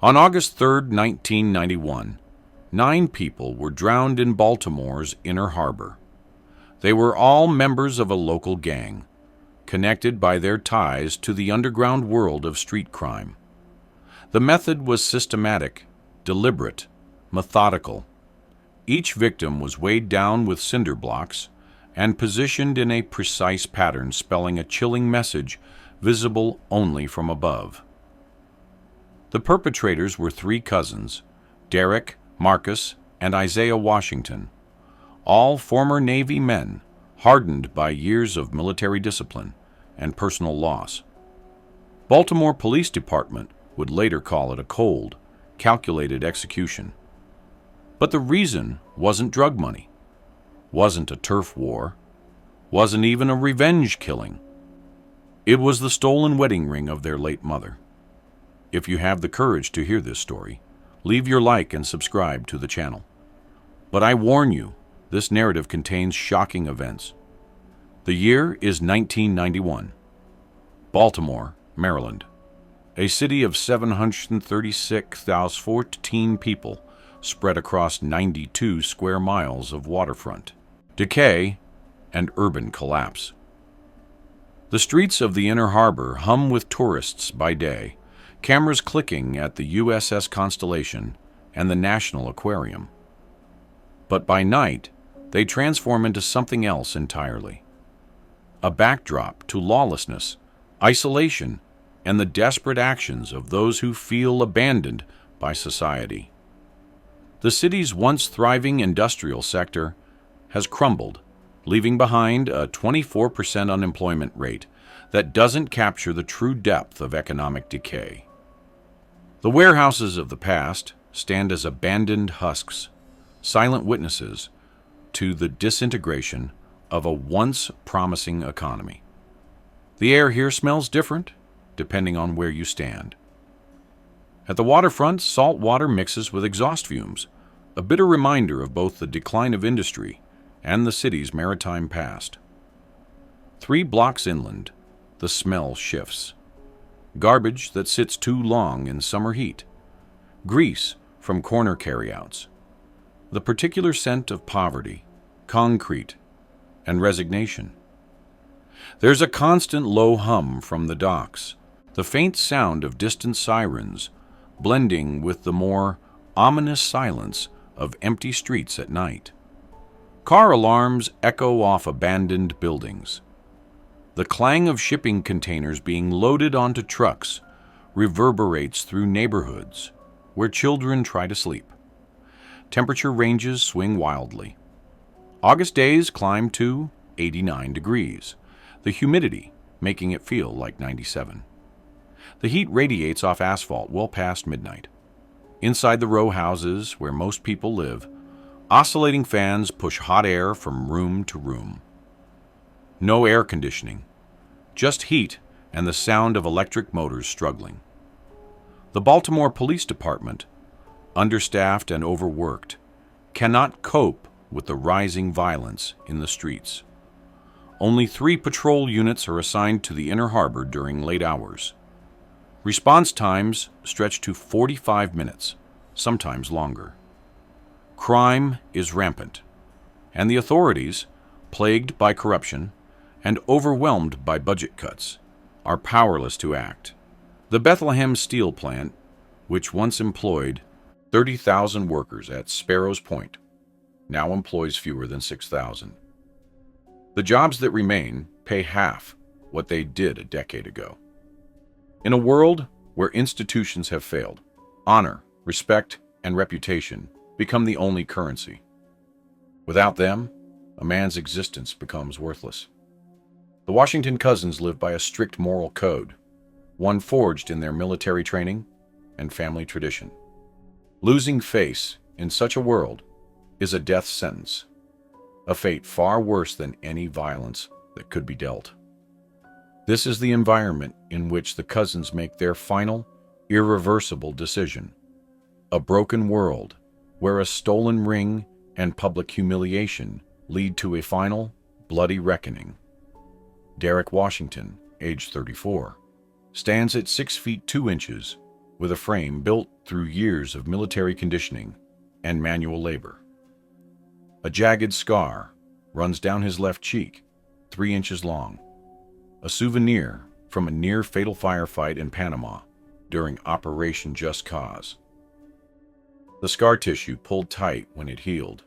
On August 3, 1991, 9 people were drowned in Baltimore's Inner Harbor. They were all members of a local gang, connected by their ties to the underground world of street crime. The method was systematic, deliberate, methodical. Each victim was weighed down with cinder blocks and positioned in a precise pattern, spelling a chilling message visible only from above. The perpetrators were 3 cousins, Derrick, Marcus, and Isaiah Washington, all former Navy men, hardened by years of military discipline and personal loss. Baltimore Police Department would later call it a cold, calculated execution. But the reason wasn't drug money, wasn't a turf war, wasn't even a revenge killing. It was the stolen wedding ring of their late mother. If you have the courage to hear this story, leave your like and subscribe to the channel. But I warn you, this narrative contains shocking events. The year is 1991. Baltimore, Maryland. A city of 736,014 people spread across 92 square miles of waterfront. Decay and urban collapse. The streets of the Inner Harbor hum with tourists by day, cameras clicking at the USS Constellation and the National Aquarium. But by night, they transform into something else entirely. A backdrop to lawlessness, isolation, and the desperate actions of those who feel abandoned by society. The city's once thriving industrial sector has crumbled, leaving behind a 24% unemployment rate that doesn't capture the true depth of economic decay. The warehouses of the past stand as abandoned husks, silent witnesses to the disintegration of a once promising economy. The air here smells different, depending on where you stand. At the waterfront, salt water mixes with exhaust fumes, a bitter reminder of both the decline of industry and the city's maritime past. 3 blocks inland, the smell shifts. Garbage that sits too long in summer heat. Grease from corner carryouts. The particular scent of poverty, concrete, and resignation. There's a constant low hum from the docks, the faint sound of distant sirens blending with the more ominous silence of empty streets at night. Car alarms echo off abandoned buildings. The clang of shipping containers being loaded onto trucks reverberates through neighborhoods where children try to sleep. Temperature ranges swing wildly. August days climb to 89 degrees, the humidity making it feel like 97. The heat radiates off asphalt well past midnight. Inside the row houses where most people live, oscillating fans push hot air from room to room. No air conditioning, just heat and the sound of electric motors struggling. The Baltimore Police Department, understaffed and overworked, cannot cope with the rising violence in the streets. Only 3 patrol units are assigned to the Inner Harbor during late hours. Response times stretch to 45 minutes, sometimes longer. Crime is rampant, and the authorities, plagued by corruption and overwhelmed by budget cuts, are powerless to act. The Bethlehem steel plant, which once employed 30,000 workers at Sparrows Point, now employs fewer than 6,000. The jobs that remain pay half what they did a decade ago. In a world where institutions have failed, honor, respect, and reputation become the only currency. Without them, a man's existence becomes worthless. The Washington cousins live by a strict moral code, one forged in their military training and family tradition. Losing face in such a world is a death sentence, a fate far worse than any violence that could be dealt. This is the environment in which the cousins make their final, irreversible decision. A broken world where a stolen ring and public humiliation lead to a final, bloody reckoning. Derrick Washington, age 34, stands at 6 feet 2 inches, with a frame built through years of military conditioning and manual labor. A jagged scar runs down his left cheek, 3 inches long, a souvenir from a near-fatal firefight in Panama during Operation Just Cause. The scar tissue pulled tight when it healed,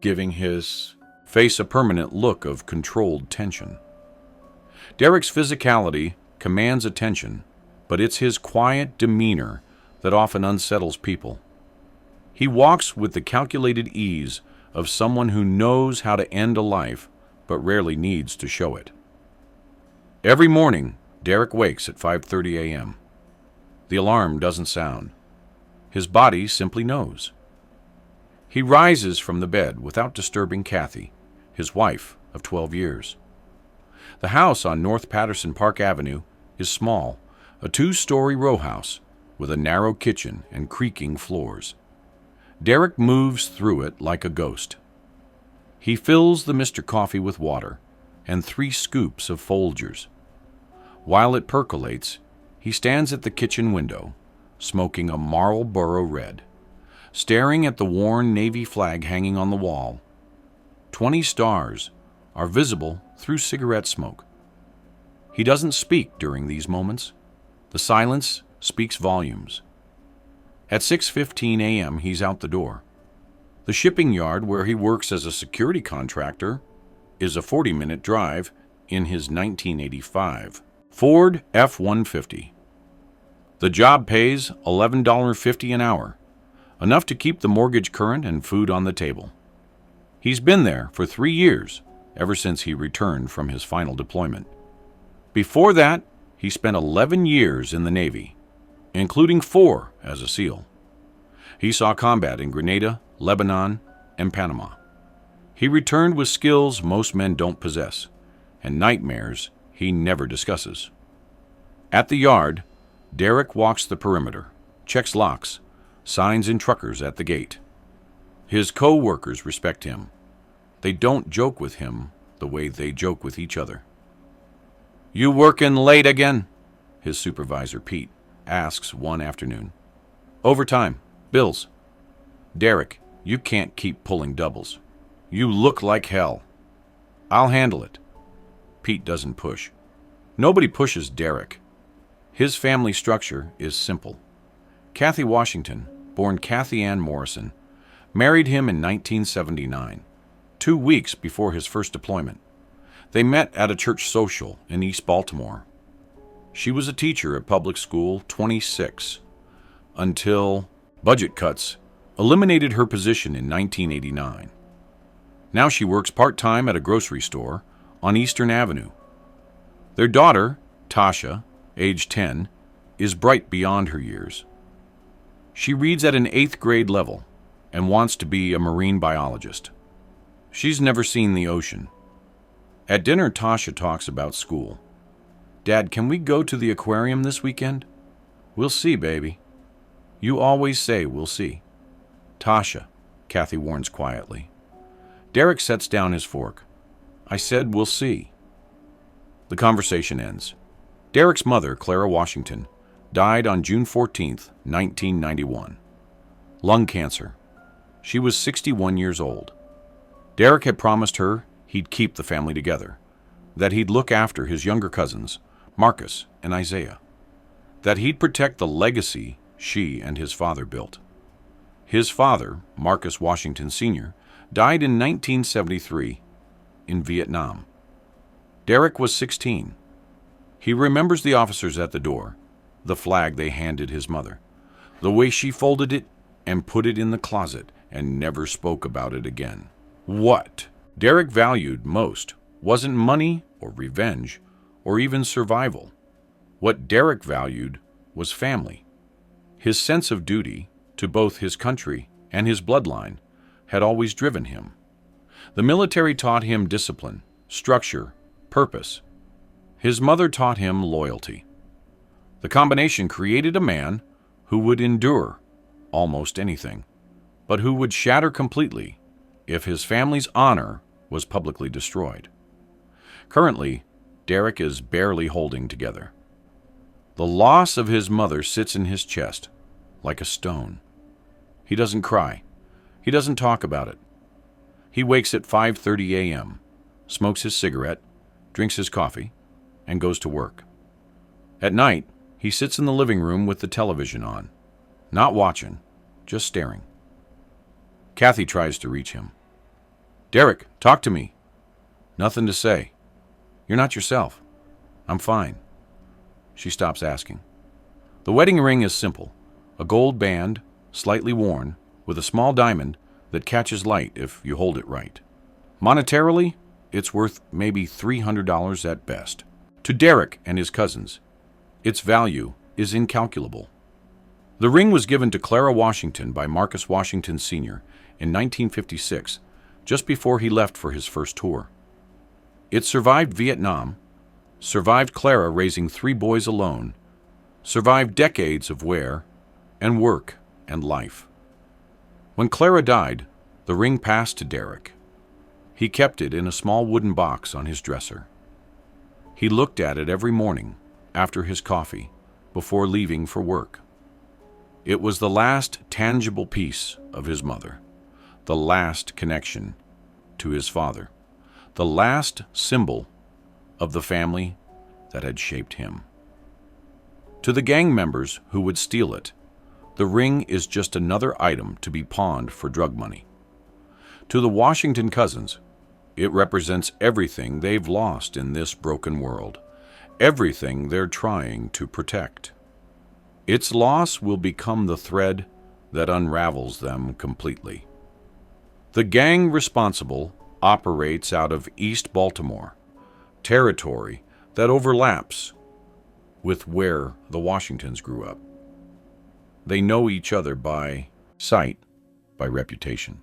giving his face a permanent look of controlled tension. Derrick's physicality commands attention, but it's his quiet demeanor that often unsettles people. He walks with the calculated ease of someone who knows how to end a life but rarely needs to show it. Every morning, Derrick wakes at 5:30 a.m. The alarm doesn't sound. His body simply knows. He rises from the bed without disturbing Kathy, his wife of 12 years. The house on North Patterson Park Avenue is small, a 2-story row house with a narrow kitchen and creaking floors. Derrick moves through it like a ghost. He fills the Mr. Coffee with water and 3 scoops of Folgers. While it percolates, he stands at the kitchen window, smoking a Marlboro Red, staring at the worn Navy flag hanging on the wall. 20 stars are visible through cigarette smoke. He doesn't speak during these moments. The silence speaks volumes. At 6:15 a.m., he's out the door. The shipping yard where he works as a security contractor is a 40-minute drive in his 1985 Ford F-150. The job pays $11.50 an hour, enough to keep the mortgage current and food on the table. He's been there for 3 years, ever since he returned from his final deployment. Before that, he spent 11 years in the Navy, including 4 as a SEAL. He saw combat in Grenada, Lebanon, and Panama. He returned with skills most men don't possess, and nightmares he never discusses. At the yard, Derrick walks the perimeter, checks locks, signs in truckers at the gate. His co-workers respect him. They don't joke with him the way they joke with each other. "You working late again?" his supervisor, Pete, asks one afternoon. "Overtime. Bills." "Derrick, you can't keep pulling doubles. You look like hell." "I'll handle it." Pete doesn't push. Nobody pushes Derrick. His family structure is simple. Kathy Washington, born Kathy Ann Morrison, married him in 1979, 2 weeks before his first deployment. They met at a church social in East Baltimore. She was a teacher at public school 26 until budget cuts eliminated her position in 1989. Now she works part-time at a grocery store on Eastern Avenue. Their daughter, Tasha, age 10, is bright beyond her years. She reads at an 8th grade level and wants to be a marine biologist. She's never seen the ocean. At dinner, Tasha talks about school. "Dad, can we go to the aquarium this weekend?" "We'll see, baby." "You always say we'll see." "Tasha," Kathy warns quietly. Derrick sets down his fork. "I said we'll see." The conversation ends. Derrick's mother, Clara Washington, died on June 14, 1991. Lung cancer. She was 61 years old. Derrick had promised her he'd keep the family together, that he'd look after his younger cousins, Marcus and Isaiah, that he'd protect the legacy she and his father built. His father, Marcus Washington Sr., died in 1973 in Vietnam. Derrick was 16. He remembers the officers at the door, the flag they handed his mother, the way she folded it and put it in the closet and never spoke about it again. What Derrick valued most wasn't money or revenge or even survival. What Derrick valued was family. His sense of duty to both his country and his bloodline had always driven him. The military taught him discipline, structure, purpose. His mother taught him loyalty. The combination created a man who would endure almost anything, but who would shatter completely if his family's honor was publicly destroyed. Currently, Derrick is barely holding together. The loss of his mother sits in his chest like a stone. He doesn't cry. He doesn't talk about it. He wakes at 5:30 a.m., smokes his cigarette, drinks his coffee, and goes to work. At night, he sits in the living room with the television on, not watching, just staring. Kathy tries to reach him. "Derrick, talk to me." "Nothing to say. You're not yourself." "I'm fine." She stops asking. The wedding ring is simple, a gold band, slightly worn, with a small diamond that catches light if you hold it right. Monetarily, it's worth maybe $300 at best. To Derrick and his cousins, its value is incalculable. The ring was given to Clara Washington by Marcus Washington Sr. in 1956, just before he left for his first tour. It survived Vietnam, survived Clara raising 3 boys alone, survived decades of wear and work and life. When Clara died, the ring passed to Derrick. He kept it in a small wooden box on his dresser. He looked at it every morning after his coffee, before leaving for work. It was the last tangible piece of his mother, the last connection to his father, the last symbol of the family that had shaped him. To the gang members who would steal it, the ring is just another item to be pawned for drug money. To the Washington cousins, it represents everything they've lost in this broken world, everything they're trying to protect. Its loss will become the thread that unravels them completely. The gang responsible operates out of East Baltimore, territory that overlaps with where the Washingtons grew up. They know each other by sight, by reputation.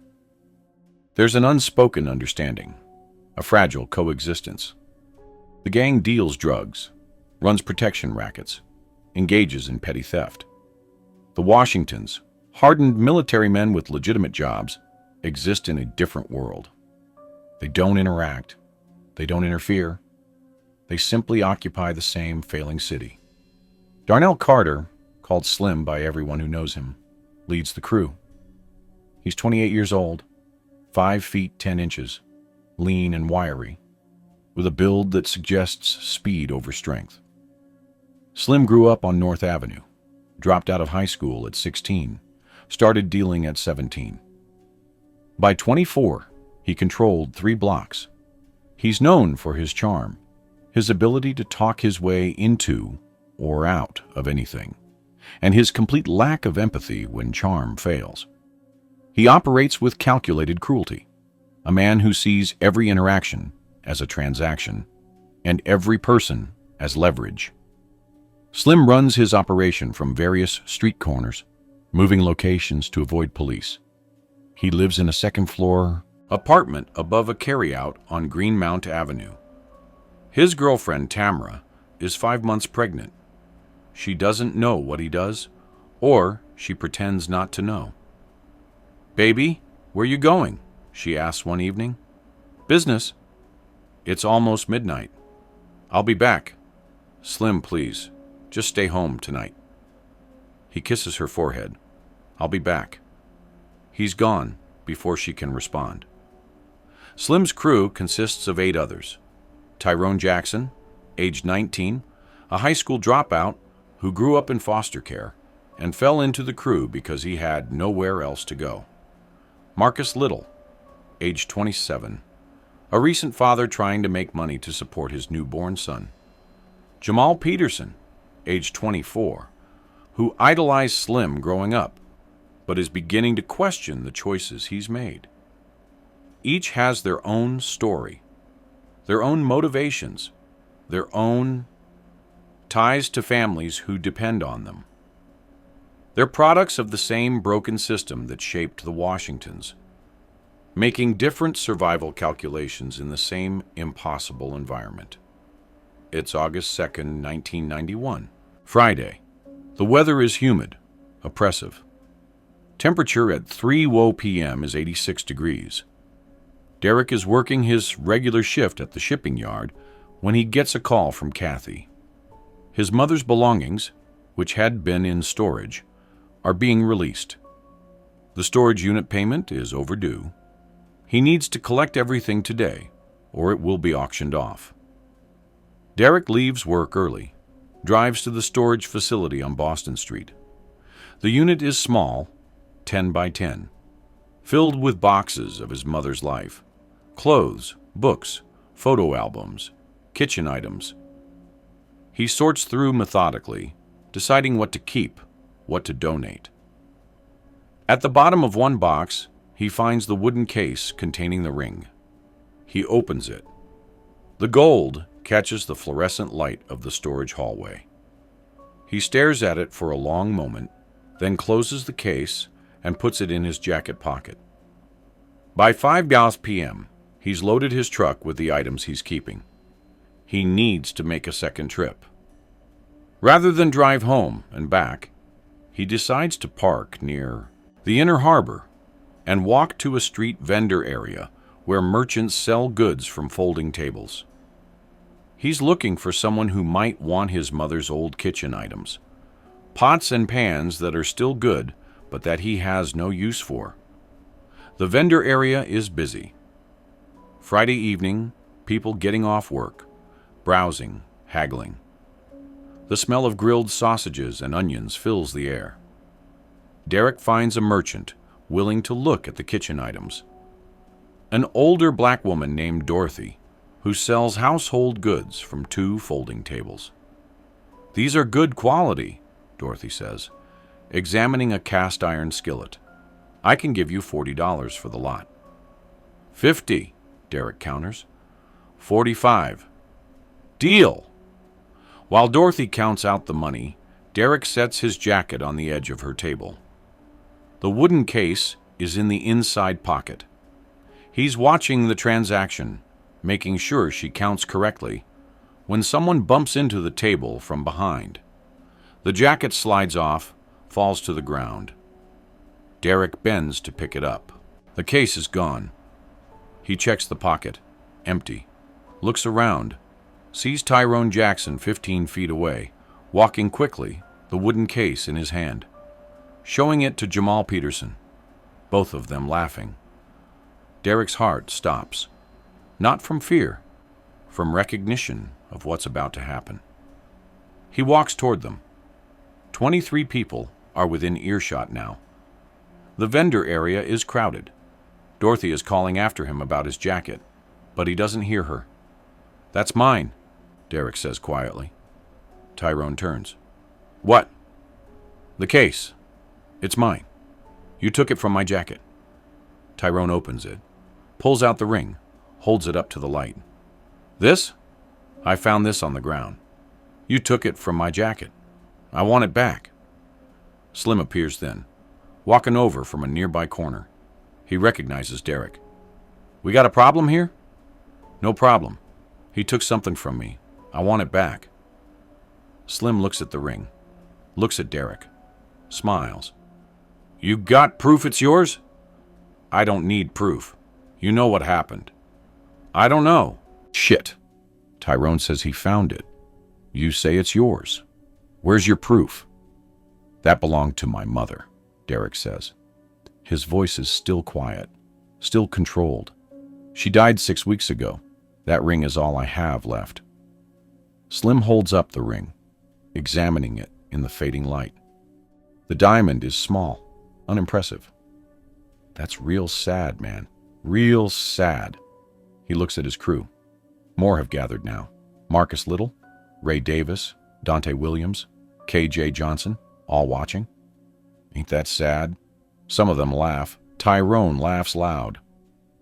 There's an unspoken understanding, a fragile coexistence. The gang deals drugs, runs protection rackets, engages in petty theft. The Washingtons, hardened military men with legitimate jobs, exist in a different world. They don't interact. They don't interfere. They simply occupy the same failing city. Darnell Carter, called Slim by everyone who knows him, leads the crew. He's 28 years old, 5 feet 10 inches, lean and wiry, with a build that suggests speed over strength. Slim grew up on North Avenue, dropped out of high school at 16, started dealing at 17. By 24, he controlled 3 blocks. He's known for his charm, his ability to talk his way into or out of anything, and his complete lack of empathy when charm fails. He operates with calculated cruelty, a man who sees every interaction as a transaction and every person as leverage. Slim runs his operation from various street corners, moving locations to avoid police. He lives in a second-floor apartment above a carryout on Greenmount Avenue. His girlfriend, Tamara, is 5 months pregnant. She doesn't know what he does, or she pretends not to know. "Baby, where you going?" she asks one evening. "Business." "It's almost midnight." "I'll be back." "Slim, please, just stay home tonight." He kisses her forehead. "I'll be back." He's gone before she can respond. Slim's crew consists of 8 others. Tyrone Jackson, age 19, a high school dropout who grew up in foster care and fell into the crew because he had nowhere else to go. Marcus Little, age 27, a recent father trying to make money to support his newborn son. Jamal Peterson, age 24, who idolized Slim growing up, but is beginning to question the choices he's made. Each has their own story, their own motivations, their own ties to families who depend on them. They're products of the same broken system that shaped the Washingtons, making different survival calculations in the same impossible environment. It's August 2nd, 1991, Friday. The weather is humid, oppressive. Temperature at 3:00 p.m. is 86 degrees. Derrick is working his regular shift at the shipping yard when he gets a call from Kathy. His mother's belongings, which had been in storage, are being released. The storage unit payment is overdue. He needs to collect everything today, or it will be auctioned off. Derrick leaves work early, drives to the storage facility on Boston Street. The unit is small, 10 by 10, filled with boxes of his mother's life, clothes, books, photo albums, kitchen items. He sorts through methodically, deciding what to keep, what to donate. At the bottom of one box, he finds the wooden case containing the ring. He opens it. The gold catches the fluorescent light of the storage hallway. He stares at it for a long moment, then closes the case and puts it in his jacket pocket. By 5 p.m., he's loaded his truck with the items he's keeping. He needs to make a second trip. Rather than drive home and back, he decides to park near the Inner Harbor and walk to a street vendor area where merchants sell goods from folding tables. He's looking for someone who might want his mother's old kitchen items, pots and pans that are still good but that he has no use for. The vendor area is busy. Friday evening, people getting off work, browsing, haggling. The smell of grilled sausages and onions fills the air. Derrick finds a merchant willing to look at the kitchen items. An older black woman named Dorothy, who sells household goods from 2 folding tables. "These are good quality," Dorothy says, examining a cast iron skillet. "I can give you $40 for the lot." "50, Derrick counters. "45. Deal!" While Dorothy counts out the money, Derrick sets his jacket on the edge of her table. The wooden case is in the inside pocket. He's watching the transaction, making sure she counts correctly, when someone bumps into the table from behind. The jacket slides off, falls to the ground. Derrick bends to pick it up. The case is gone. He checks the pocket, empty, looks around, sees Tyrone Jackson 15 feet away, walking quickly, the wooden case in his hand, showing it to Jamal Peterson, both of them laughing. Derrick's heart stops, not from fear, from recognition of what's about to happen. He walks toward them. 23 people are within earshot now. The vendor area is crowded. Dorothy is calling after him about his jacket, but he doesn't hear her. "That's mine," Derrick says quietly. Tyrone turns. "What?" "The case. It's mine. You took it from my jacket." Tyrone opens it, pulls out the ring, holds it up to the light. "This? I found this on the ground. You took it from my jacket. I want it back." Slim appears then, walking over from a nearby corner. He recognizes Derrick. "We got a problem here?" "No problem. He took something from me. I want it back." Slim looks at the ring, looks at Derrick, smiles. "You got proof it's yours?" "I don't need proof. You know what happened." "I don't know." "Shit." Tyrone says he found it. You say it's yours. Where's your proof?" "That belonged to my mother," Derrick says. His voice is still quiet, still controlled. "She died 6 weeks ago. That ring is all I have left." Slim holds up the ring, examining it in the fading light. The diamond is small, unimpressive. "That's real sad, man. Real sad." He looks at his crew. More have gathered now. Marcus Little, Ray Davis, Dante Williams, K.J. Johnson, all watching. "Ain't that sad?" Some of them laugh. Tyrone laughs loud.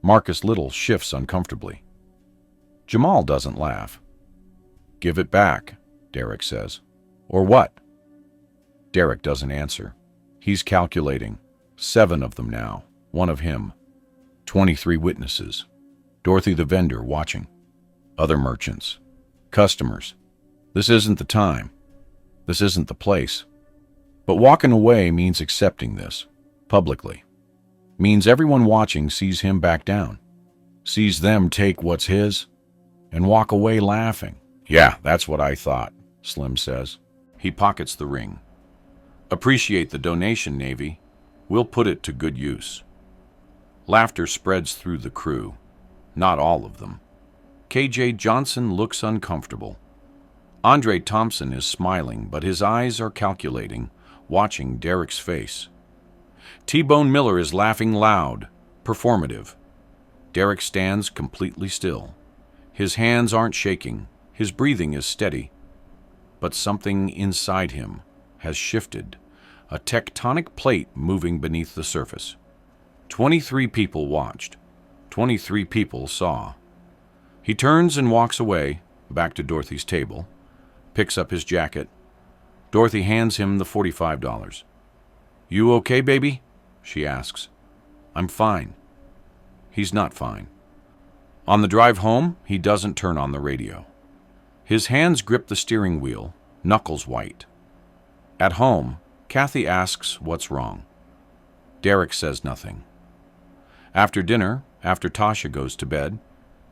Marcus Little shifts uncomfortably. Jamal doesn't laugh. "Give it back," Derrick says. "Or what?" Derrick doesn't answer. He's calculating. 7 of them now, 1 of him. 23 witnesses. Dorothy the vendor watching. Other merchants. Customers. This isn't the time. This isn't the place. But walking away means accepting this, publicly. Means everyone watching sees him back down. Sees them take what's his and walk away laughing. "Yeah, that's what I thought," Slim says. He pockets the ring. Appreciate the donation, Navy. We'll put it to good use. Laughter spreads through the crew. Not all of them. KJ Johnson looks uncomfortable. Andre Thompson is smiling, but his eyes are calculating, watching Derrick's face. T-Bone Miller is laughing loud, performative. Derrick stands completely still. His hands aren't shaking. His breathing is steady. But something inside him has shifted, a tectonic plate moving beneath the surface. 23 people watched. 23 people saw. He turns and walks away, back to Dorothy's table, picks up his jacket. Dorothy hands him the $45. You okay, baby? She asks. I'm fine. He's not fine. On the drive home, he doesn't turn on the radio. His hands grip the steering wheel, knuckles white. At home, Kathy asks what's wrong. Derrick says nothing. After dinner, after Tasha goes to bed,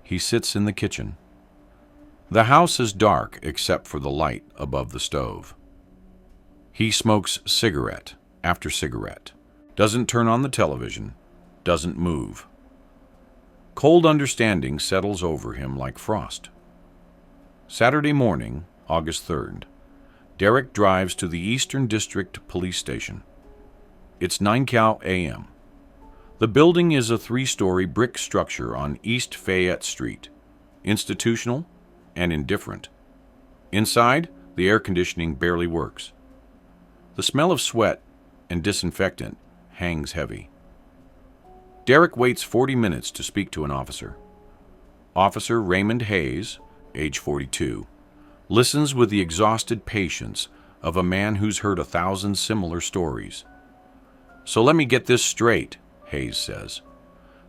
he sits in the kitchen. The house is dark except for the light above the stove. He smokes cigarette after cigarette, doesn't turn on the television, doesn't move. Cold understanding settles over him like frost. Saturday morning, August 3rd, Derrick drives to the Eastern District Police Station. It's 9 a.m. The building is a 3-story brick structure on East Fayette Street, institutional and indifferent. Inside, the air conditioning barely works. The smell of sweat and disinfectant hangs heavy. Derrick waits 40 minutes to speak to an officer. Officer Raymond Hayes, age 42, listens with the exhausted patience of a man who's heard 1,000 similar stories. So let me get this straight, Hayes says.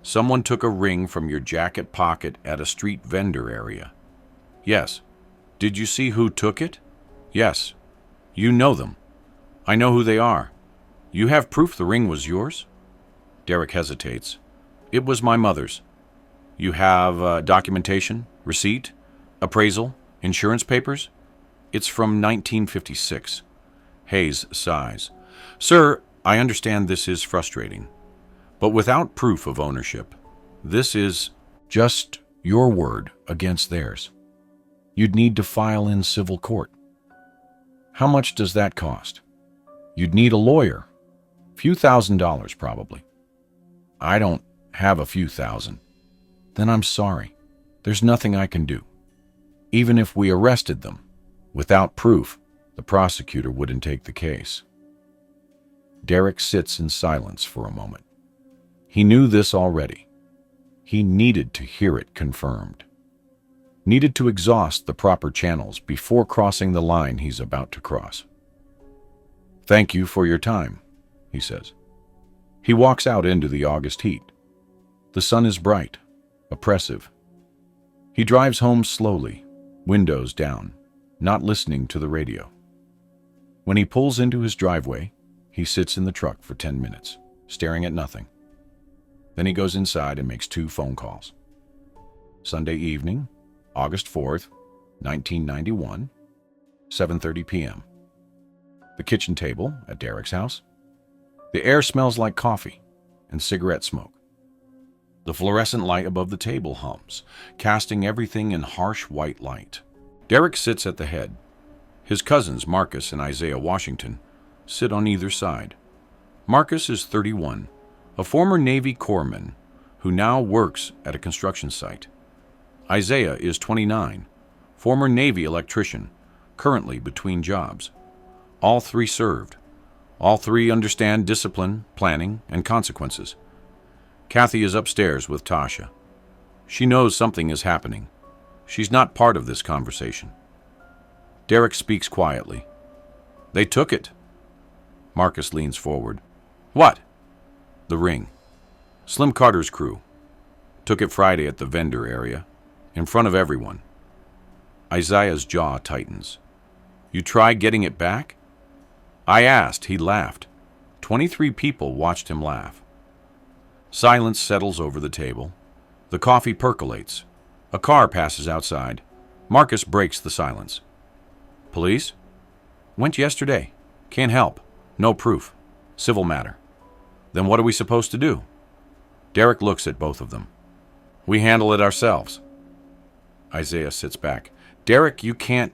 Someone took a ring from your jacket pocket at a street vendor area. Yes. Did you see who took it? Yes. You know them. I know who they are. You have proof the ring was yours? Derrick hesitates. It was my mother's. You have documentation, receipt, appraisal, insurance papers? It's from 1956. Hayes sighs. Sir, I understand this is frustrating, but without proof of ownership, this is just your word against theirs. You'd need to file in civil court. How much does that cost? You'd need a lawyer. Few $1,000s probably. I don't have a few thousand. Then I'm sorry. There's nothing I can do. Even if we arrested them, without proof, the prosecutor wouldn't take the case. Derrick sits in silence for a moment. He knew this already. He needed to hear it confirmed. Needed to exhaust the proper channels before crossing the line he's about to cross. Thank you for your time, he says. He walks out into the August heat. The sun is bright, oppressive. He drives home slowly, windows down, not listening to the radio. When he pulls into his driveway, he sits in the truck for 10 minutes, staring at nothing. Then he goes inside and makes 2 phone calls. Sunday evening, August 4th, 1991, 7:30 p.m. The kitchen table at Derrick's house. The air smells like coffee and cigarette smoke. The fluorescent light above the table hums, casting everything in harsh white light. Derrick sits at the head. His cousins, Marcus and Isaiah Washington, sit on either side. Marcus is 31, a former Navy corpsman who now works at a construction site. Isaiah is 29, former Navy electrician, currently between jobs. All 3 served. All 3 understand discipline, planning, and consequences. Kathy is upstairs with Tasha. She knows something is happening. She's not part of this conversation. Derrick speaks quietly. They took it. Marcus leans forward. What? The ring. Slim Carter's crew. Took it Friday at the vendor area, in front of everyone. Isaiah's jaw tightens. You try getting it back? I asked. He laughed. 23 people watched him laugh. Silence settles over the table. The coffee percolates. A car passes outside. Marcus breaks the silence. Police? Went yesterday. Can't help. No proof. Civil matter. Then what are we supposed to do? Derrick looks at both of them. We handle it ourselves. Isaiah sits back. Derrick, you can't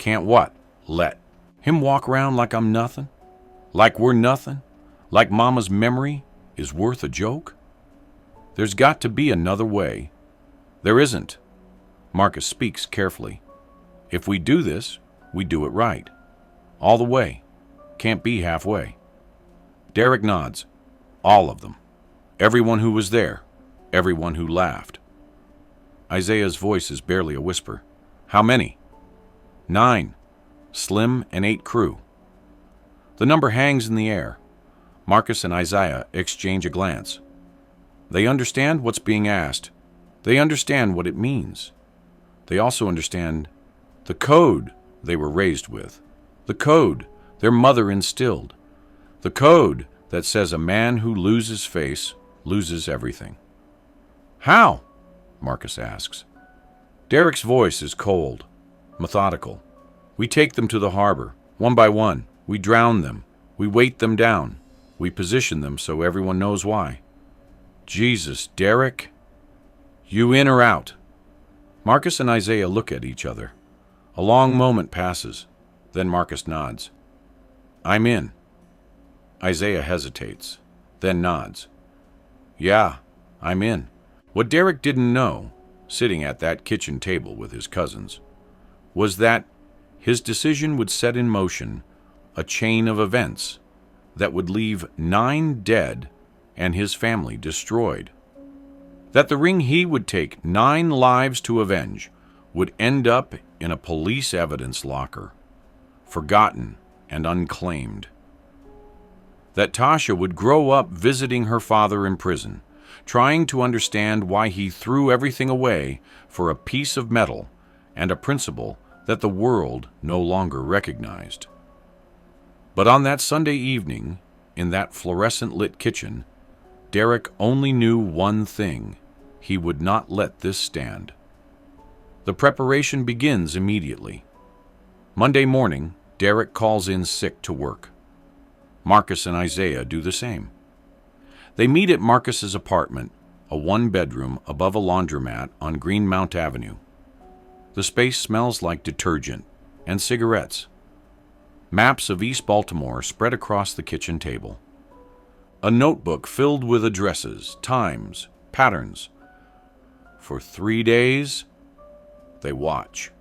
what? Let him walk around like I'm nothing? Like we're nothing? Like Mama's memory is worth a joke? There's got to be another way. There isn't. Marcus speaks carefully. If we do this, we do it right. All the way. Can't be halfway. Derrick nods. All of them. Everyone who was there. Everyone who laughed. Isaiah's voice is barely a whisper. How many? 9. Slim and 8 crew. The number hangs in the air. Marcus and Isaiah exchange a glance. They understand what's being asked. They understand what it means. They also understand the code they were raised with, the code their mother instilled, the code that says a man who loses face loses everything. How? Marcus asks. Derrick's voice is cold, methodical. We take them to the harbor, one by one. We drown them. We weight them down. We position them so everyone knows why. Jesus, Derrick. You in or out? Marcus and Isaiah look at each other. A long moment passes. Then Marcus nods. I'm in. Isaiah hesitates, then nods. Yeah, I'm in. What Derrick didn't know, sitting at that kitchen table with his cousins, was that his decision would set in motion a chain of events that would leave 9 dead and his family destroyed. That the ring he would take 9 lives to avenge would end up in a police evidence locker, forgotten and unclaimed. That Tasha would grow up visiting her father in prison, trying to understand why he threw everything away for a piece of metal and a principle that the world no longer recognized. But on that Sunday evening, in that fluorescent-lit kitchen, Derrick only knew one thing. He would not let this stand. The preparation begins immediately. Monday morning, Derrick calls in sick to work. Marcus and Isaiah do the same. They meet at Marcus's apartment, a 1-bedroom above a laundromat on Greenmount Avenue. The space smells like detergent and cigarettes. Maps of East Baltimore spread across the kitchen table. A notebook filled with addresses, times, patterns. For 3 days, they watch.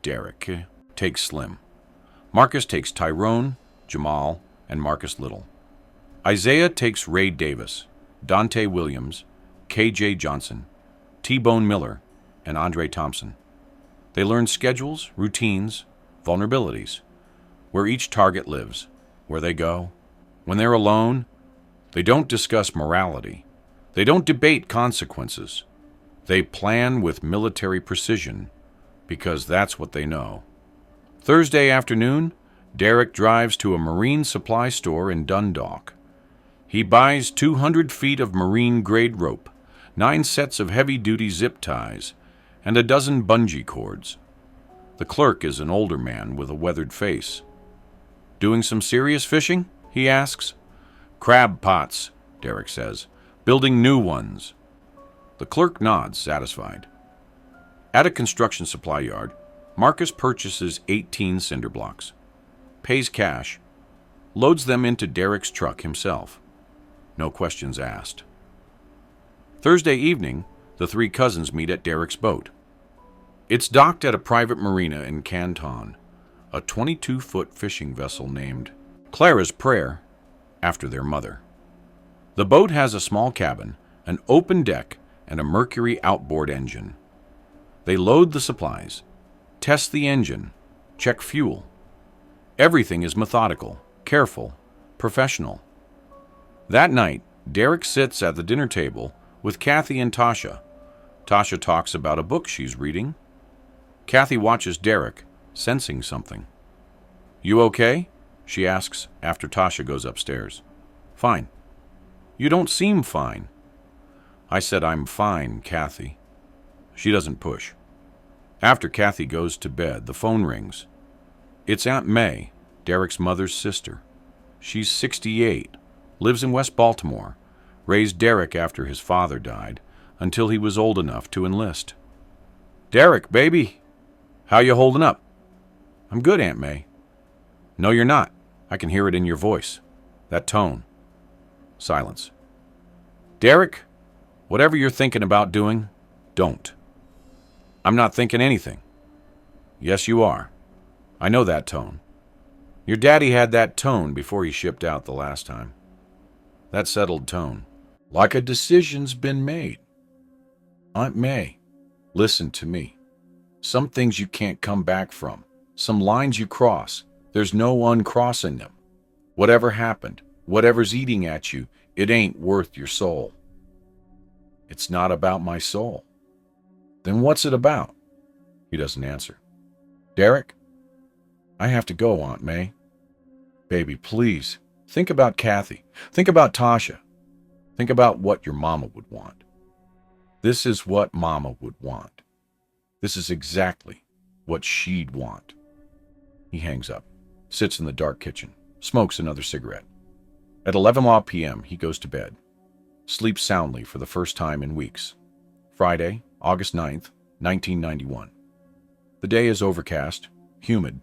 Derrick takes Slim. Marcus takes Tyrone, Jamal, and Marcus Little. Isaiah takes Ray Davis, Dante Williams, K.J. Johnson, T-Bone Miller, and Andre Thompson. They learn schedules, routines, vulnerabilities, where each target lives, where they go. When they're alone, they don't discuss morality. They don't debate consequences. They plan with military precision because that's what they know. Thursday afternoon, Derrick drives to a marine supply store in Dundalk. He buys 200 feet of marine-grade rope, 9 sets of heavy-duty zip ties, and a dozen bungee cords. The clerk is an older man with a weathered face. Doing some serious fishing? He asks. Crab pots, Derrick says. Building new ones. The clerk nods, satisfied. At a construction supply yard, Marcus purchases 18 cinder blocks, pays cash, loads them into Derrick's truck himself. No questions asked. Thursday evening, the 3 cousins meet at Derrick's boat. It's docked at a private marina in Canton, a 22-foot fishing vessel named Clara's Prayer, after their mother. The boat has a small cabin, an open deck, and a Mercury outboard engine. They load the supplies, test the engine, check fuel. Everything is methodical, careful, professional. That night, Derrick sits at the dinner table with Kathy and Tasha. Tasha talks about a book she's reading. Kathy watches Derrick, sensing something. You okay? She asks after Tasha goes upstairs. Fine. You don't seem fine. I said I'm fine, Kathy. She doesn't push. After Kathy goes to bed, the phone rings. It's Aunt May, Derrick's mother's sister. She's 68, lives in West Baltimore, raised Derrick after his father died, until he was old enough to enlist. Derrick, baby, how you holding up? I'm good, Aunt May. No, you're not. I can hear it in your voice. That tone. Silence. Derrick, whatever you're thinking about doing, don't. I'm not thinking anything. Yes, you are. I know that tone. Your daddy had that tone before he shipped out the last time. That settled tone. Like a decision's been made. Aunt May, listen to me. Some things you can't come back from. Some lines you cross. There's no uncrossing them. Whatever happened, whatever's eating at you, it ain't worth your soul. It's not about my soul. Then what's it about? He doesn't answer. Derrick, I have to go, Aunt May. Baby, please, think about Kathy. Think about Tasha. Think about what your mama would want. This is what mama would want. This is exactly what she'd want. He hangs up, sits in the dark kitchen, smokes another cigarette. At 11 p.m., he goes to bed. Sleeps soundly for the first time in weeks. Friday, August 9th, 1991. The day is overcast, humid.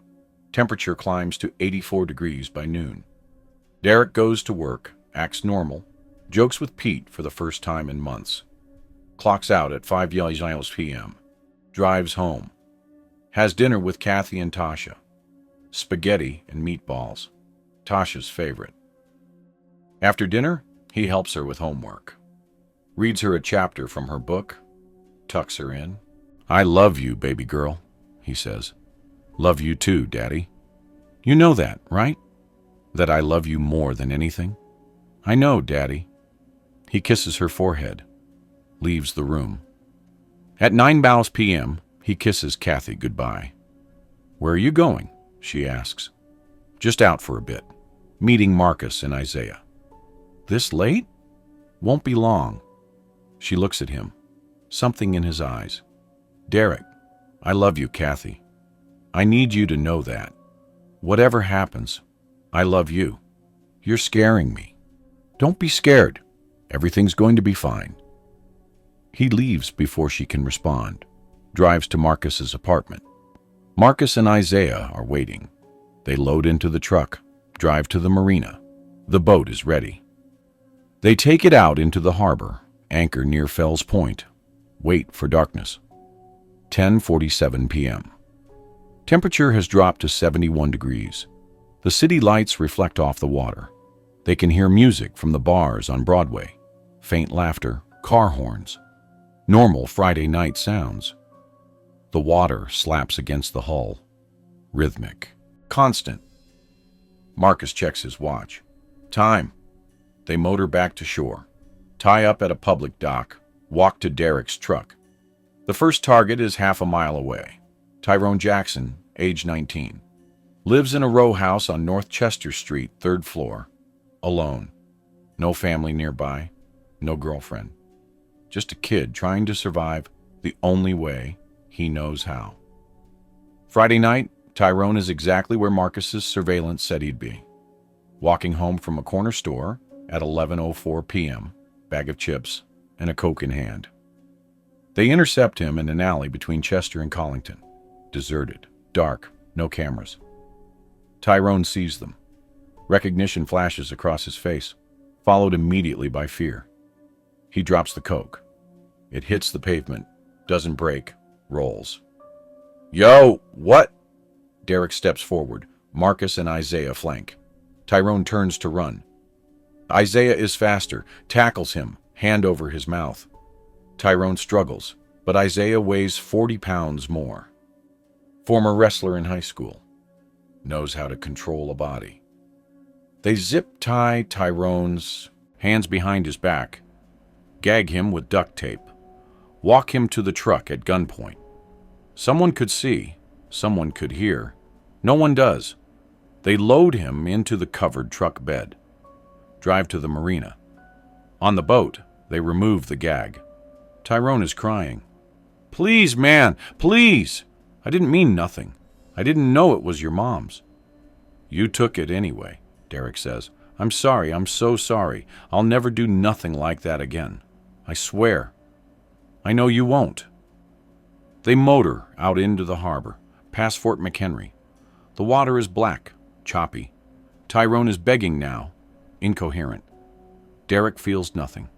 Temperature climbs to 84 degrees by noon. Derrick goes to work, acts normal, jokes with Pete for the first time in months. Clocks out at 5 p.m. Drives home. Has dinner with Kathy and Tasha. Spaghetti and meatballs. Tasha's favorite. After dinner, he helps her with homework. Reads her a chapter from her book. Tucks her in. I love you, baby girl, he says. Love you too, Daddy. You know that, right? That I love you more than anything? I know, Daddy. He kisses her forehead. Leaves the room. At 9 p.m., he kisses Kathy goodbye. Where are you going? She asks. Just out for a bit. Meeting Marcus and Isaiah. This late? Won't be long. She looks at him. Something in his eyes. Derrick, I love you, Kathy. I need you to know that. Whatever happens, I love you. You're scaring me. Don't be scared. Everything's going to be fine. He leaves before she can respond. Drives to Marcus's apartment. Marcus and Isaiah are waiting. They load into the truck, drive to the marina. The boat is ready. They take it out into the harbor, anchor near Fells Point. Wait for darkness. 10:47 p.m. Temperature has dropped to 71 degrees. The city lights reflect off the water. They can hear music from the bars on Broadway. Faint laughter, car horns. Normal Friday night sounds. The water slaps against the hull. Rhythmic. Constant. Marcus checks his watch. Time. They motor back to shore. Tie up at a public dock. Walk to Derrick's truck. The first target is half a mile away. Tyrone Jackson, age 19. Lives in a row house on North Chester Street, 3rd floor. Alone. No family nearby. No girlfriend. Just a kid trying to survive the only way he knows how. Friday night, Tyrone is exactly where Marcus's surveillance said he'd be. Walking home from a corner store at 11:04 p.m., bag of chips, and a Coke in hand. They intercept him in an alley between Chester and Collington. Deserted, dark, no cameras. Tyrone sees them. Recognition flashes across his face, followed immediately by fear. He drops the Coke. It hits the pavement, doesn't break, rolls. Yo, what? Derrick steps forward. Marcus and Isaiah flank. Tyrone turns to run. Isaiah is faster, tackles him, hand over his mouth. Tyrone struggles, but Isaiah weighs 40 pounds more. Former wrestler in high school. Knows how to control a body. They zip tie Tyrone's hands behind his back, gag him with duct tape, walk him to the truck at gunpoint. Someone could see, someone could hear. No one does. They load him into the covered truck bed. Drive to the marina. On the boat, they remove the gag. Tyrone is crying. Please, man, please. I didn't mean nothing. I didn't know it was your mom's. You took it anyway, Derrick says. I'm sorry, I'm so sorry. I'll never do nothing like that again. I swear. I know you won't. They motor out into the harbor, past Fort McHenry. The water is black, choppy. Tyrone is begging now, incoherent. Derrick feels nothing.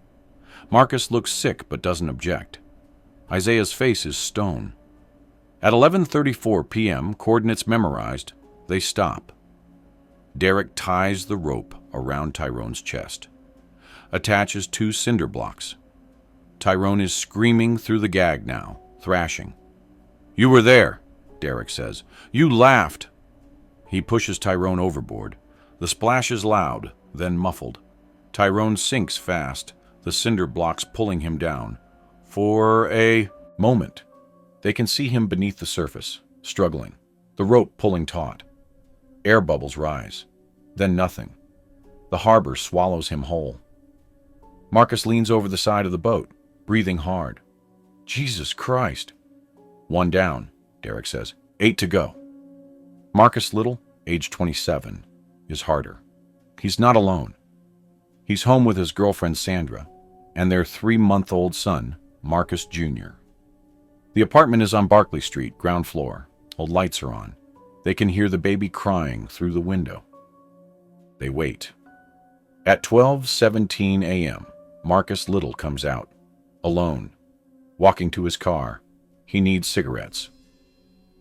Marcus looks sick but doesn't object. Isaiah's face is stone. At 11:34 p.m., coordinates memorized, they stop. Derrick ties the rope around Tyrone's chest, attaches 2 cinder blocks. Tyrone is screaming through the gag now, thrashing. You were there, Derrick says. You laughed. He pushes Tyrone overboard. The splash is loud, then muffled. Tyrone sinks fast, the cinder blocks pulling him down. For a moment, they can see him beneath the surface, struggling, the rope pulling taut. Air bubbles rise. Then nothing. The harbor swallows him whole. Marcus leans over the side of the boat, breathing hard. Jesus Christ. 1 down, Derrick says. 8 to go. Marcus Little, age 27, is harder. He's not alone. He's home with his girlfriend Sandra and their 3-month-old son, Marcus Jr. The apartment is on Barclay Street, ground floor. All lights are on. They can hear the baby crying through the window. They wait. At 12:17 a.m., Marcus Little comes out, alone, walking to his car. He needs cigarettes.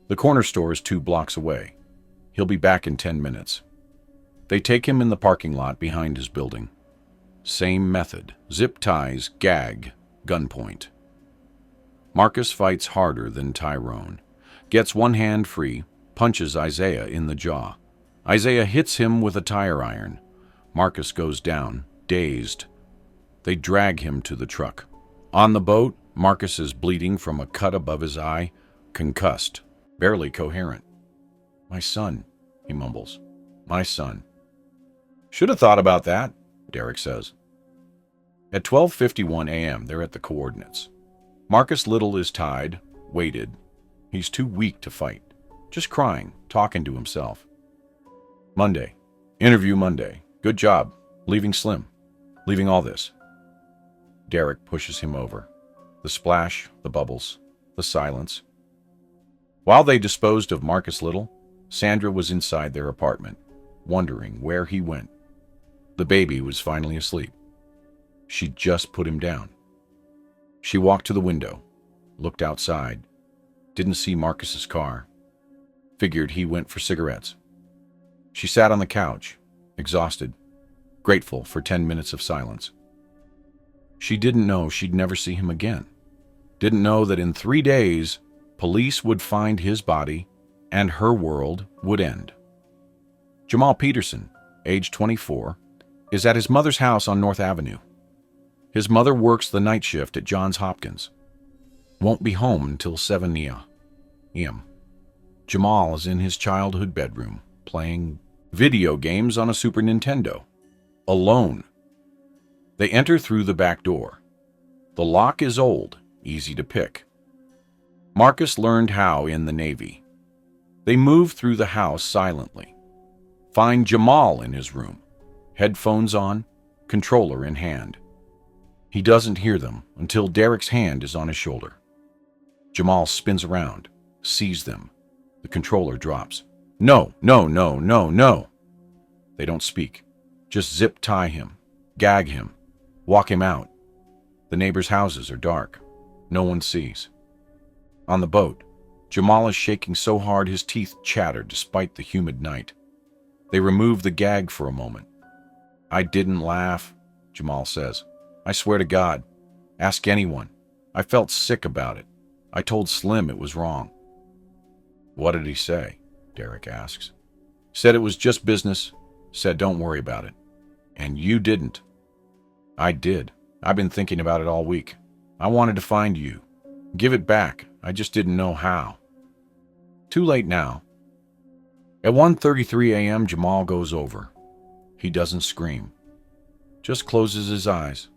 The corner store is 2 blocks away. He'll be back in 10 minutes. They take him in the parking lot behind his building. Same method. Zip ties, gag, gunpoint. Marcus fights harder than Tyrone. Gets one hand free, punches Isaiah in the jaw. Isaiah hits him with a tire iron. Marcus goes down, dazed. They drag him to the truck. On the boat, Marcus is bleeding from a cut above his eye, concussed, barely coherent. My son, he mumbles. My son. Should have thought about that, Derrick says. At 12:51 a.m., they're at the coordinates. Marcus Little is tied, weighted. He's too weak to fight. Just crying, talking to himself. Monday. Interview Monday. Good job. Leaving slim. Leaving all this. Derrick pushes him over. The splash, the bubbles, the silence. While they disposed of Marcus Little, Sandra was inside their apartment, wondering where he went. The baby was finally asleep. She'd just put him down. She walked to the window, looked outside, didn't see Marcus's car, figured he went for cigarettes. She sat on the couch, exhausted, grateful for 10 minutes of silence. She didn't know she'd never see him again. Didn't know that in 3 days, police would find his body and her world would end. Jamal Peterson, age 24, is at his mother's house on North Avenue. His mother works the night shift at Johns Hopkins. Won't be home until 7 a.m. Jamal is in his childhood bedroom, playing video games on a Super Nintendo. Alone. They enter through the back door. The lock is old, easy to pick. Marcus learned how in the Navy. They move through the house silently. Find Jamal in his room, headphones on, controller in hand. He doesn't hear them until Derrick's hand is on his shoulder. Jamal spins around, sees them. The controller drops. No, no, no, no, no. They don't speak. Just zip tie him, gag him, walk him out. The neighbors' houses are dark. No one sees. On the boat, Jamal is shaking so hard his teeth chatter despite the humid night. They remove the gag for a moment. I didn't laugh, Jamal says. I swear to God. Ask anyone. I felt sick about it. I told Slim it was wrong. What did he say? Derrick asks. Said it was just business. Said don't worry about it. And you didn't. I did. I've been thinking about it all week. I wanted to find you. Give it back. I just didn't know how. Too late now. At 1:33 a.m., Jamal goes over. He doesn't scream. Just closes his eyes.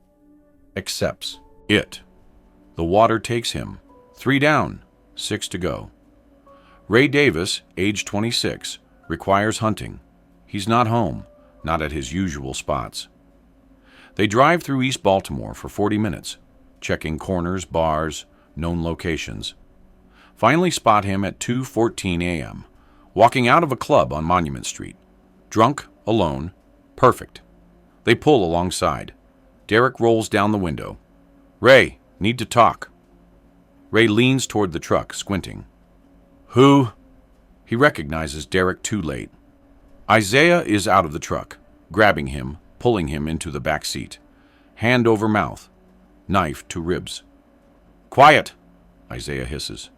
Accepts it. The water takes him. 3 down, 6 to go. Ray Davis, age 26, requires hunting. He's not home, not at his usual spots. They drive through East Baltimore for 40 minutes, checking corners, bars, known locations. Finally spot him at 2:14 a.m., walking out of a club on Monument Street. Drunk, alone, perfect. They pull alongside. Derrick rolls down the window. "Ray, need to talk." Ray leans toward the truck, squinting. "Who?" He recognizes Derrick too late. Isaiah is out of the truck, grabbing him, pulling him into the back seat. Hand over mouth, knife to ribs. "Quiet," Isaiah hisses.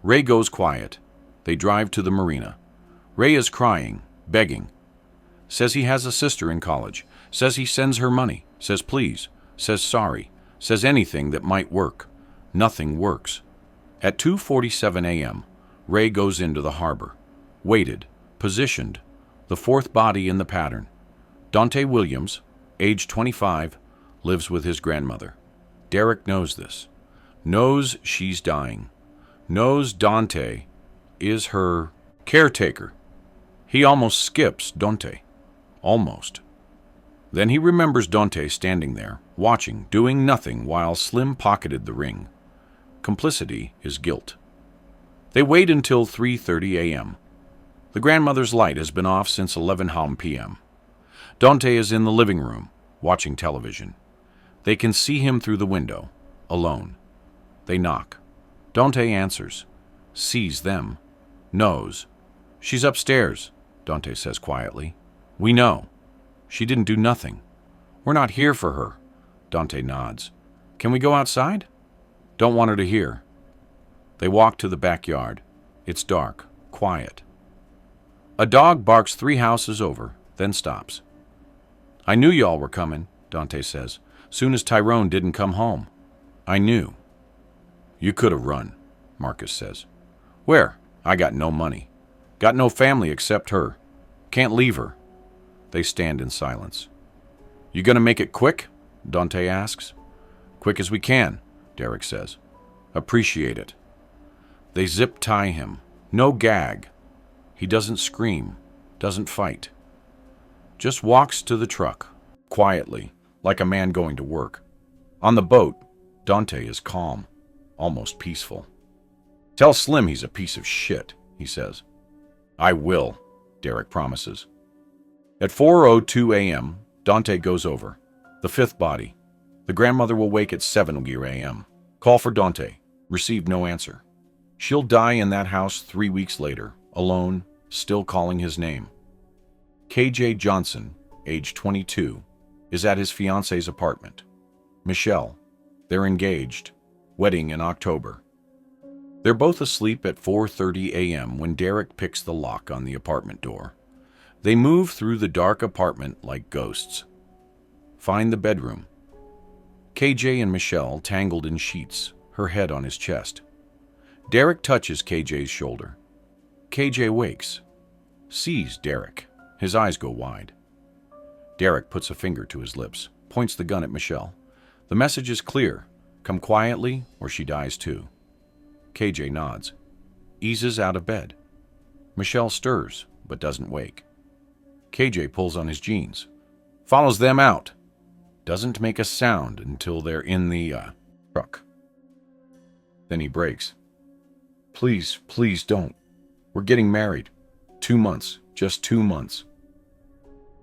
Ray goes quiet. They drive to the marina. Ray is crying, begging. Says he has a sister in college. Says he sends her money. Says please. Says sorry. Says anything that might work. Nothing works. At 2:47 a.m., Ray goes into the harbor. Weighted, positioned, the fourth body in the pattern. Dante Williams, age 25, lives with his grandmother. Derrick knows this. Knows she's dying. Knows Dante is her caretaker. He almost skips Dante. Almost. Then he remembers Dante standing there, watching, doing nothing while Slim pocketed the ring. Complicity is guilt. They wait until 3:30 a.m. The grandmother's light has been off since 11 p.m. Dante is in the living room, watching television. They can see him through the window, alone. They knock. Dante answers, sees them, knows. "She's upstairs," Dante says quietly. "We know. She didn't do nothing. We're not here for her." Dante nods. "Can we go outside?" "Don't want her to hear." They walk to the backyard. It's dark, quiet. A dog barks 3 houses over, then stops. "I knew y'all were coming," Dante says, "soon as Tyrone didn't come home. I knew." "You could have run," Marcus says. "Where? I got no money. Got no family except her. Can't leave her." They stand in silence. "You gonna make it quick?" Dante asks. "Quick as we can," Derrick says. "Appreciate it." They zip tie him. No gag. He doesn't scream, doesn't fight. Just walks to the truck, quietly, like a man going to work. On the boat, Dante is calm, almost peaceful. "Tell Slim he's a piece of shit," he says. "I will," Derrick promises. At 4:02 a.m., Dante goes over. The 5th body. The grandmother will wake at 7 a.m. Call for Dante. Receive no answer. She'll die in that house 3 weeks later, alone, still calling his name. KJ Johnson, age 22, is at his fiance's apartment. Michelle. They're engaged. Wedding in October. They're both asleep at 4:30 a.m. when Derrick picks the lock on the apartment door. They move through the dark apartment like ghosts. Find the bedroom. KJ and Michelle tangled in sheets, her head on his chest. Derrick touches KJ's shoulder. KJ wakes. Sees Derrick. His eyes go wide. Derrick puts a finger to his lips, points the gun at Michelle. The message is clear. Come quietly or she dies too. KJ nods. Eases out of bed. Michelle stirs, but doesn't wake. KJ pulls on his jeans. Follows them out. Doesn't make a sound until they're in the truck. Then he breaks. "Please, please don't. We're getting married. 2 months, just 2 months.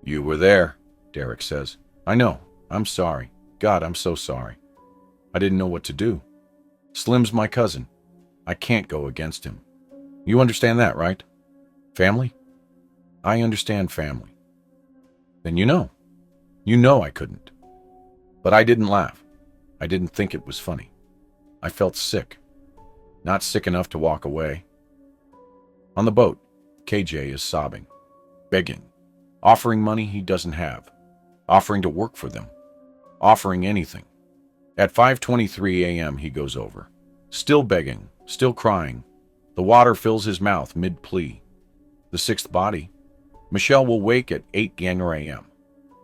"You were there," Derrick says. "I know. I'm sorry. God, I'm so sorry. I didn't know what to do. Slim's my cousin. I can't go against him. You understand that, right? Family? I understand family." "Then you know. You know I couldn't. But I didn't laugh. I didn't think it was funny. I felt sick. Not sick enough to walk away." On the boat, KJ is sobbing, begging, offering money he doesn't have, offering to work for them, offering anything. At 5:23 a.m. he goes over, still begging, still crying. The water fills his mouth mid-plea. The 6th body. Michelle will wake at 8 a.m.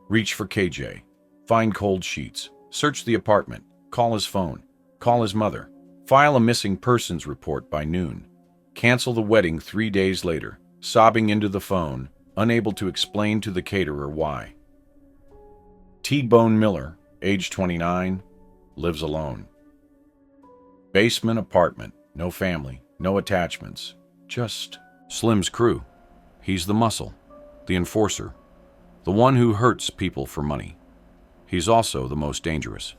Reach for KJ, find cold sheets, search the apartment, call his phone, call his mother, file a missing persons report by noon. cancel the wedding 3 days later, sobbing into the phone, unable to explain to the caterer why. T-Bone Miller, age 29, lives alone. Basement apartment, no family, no attachments, just Slim's crew. He's the muscle, the enforcer, the one who hurts people for money. He's also the most dangerous.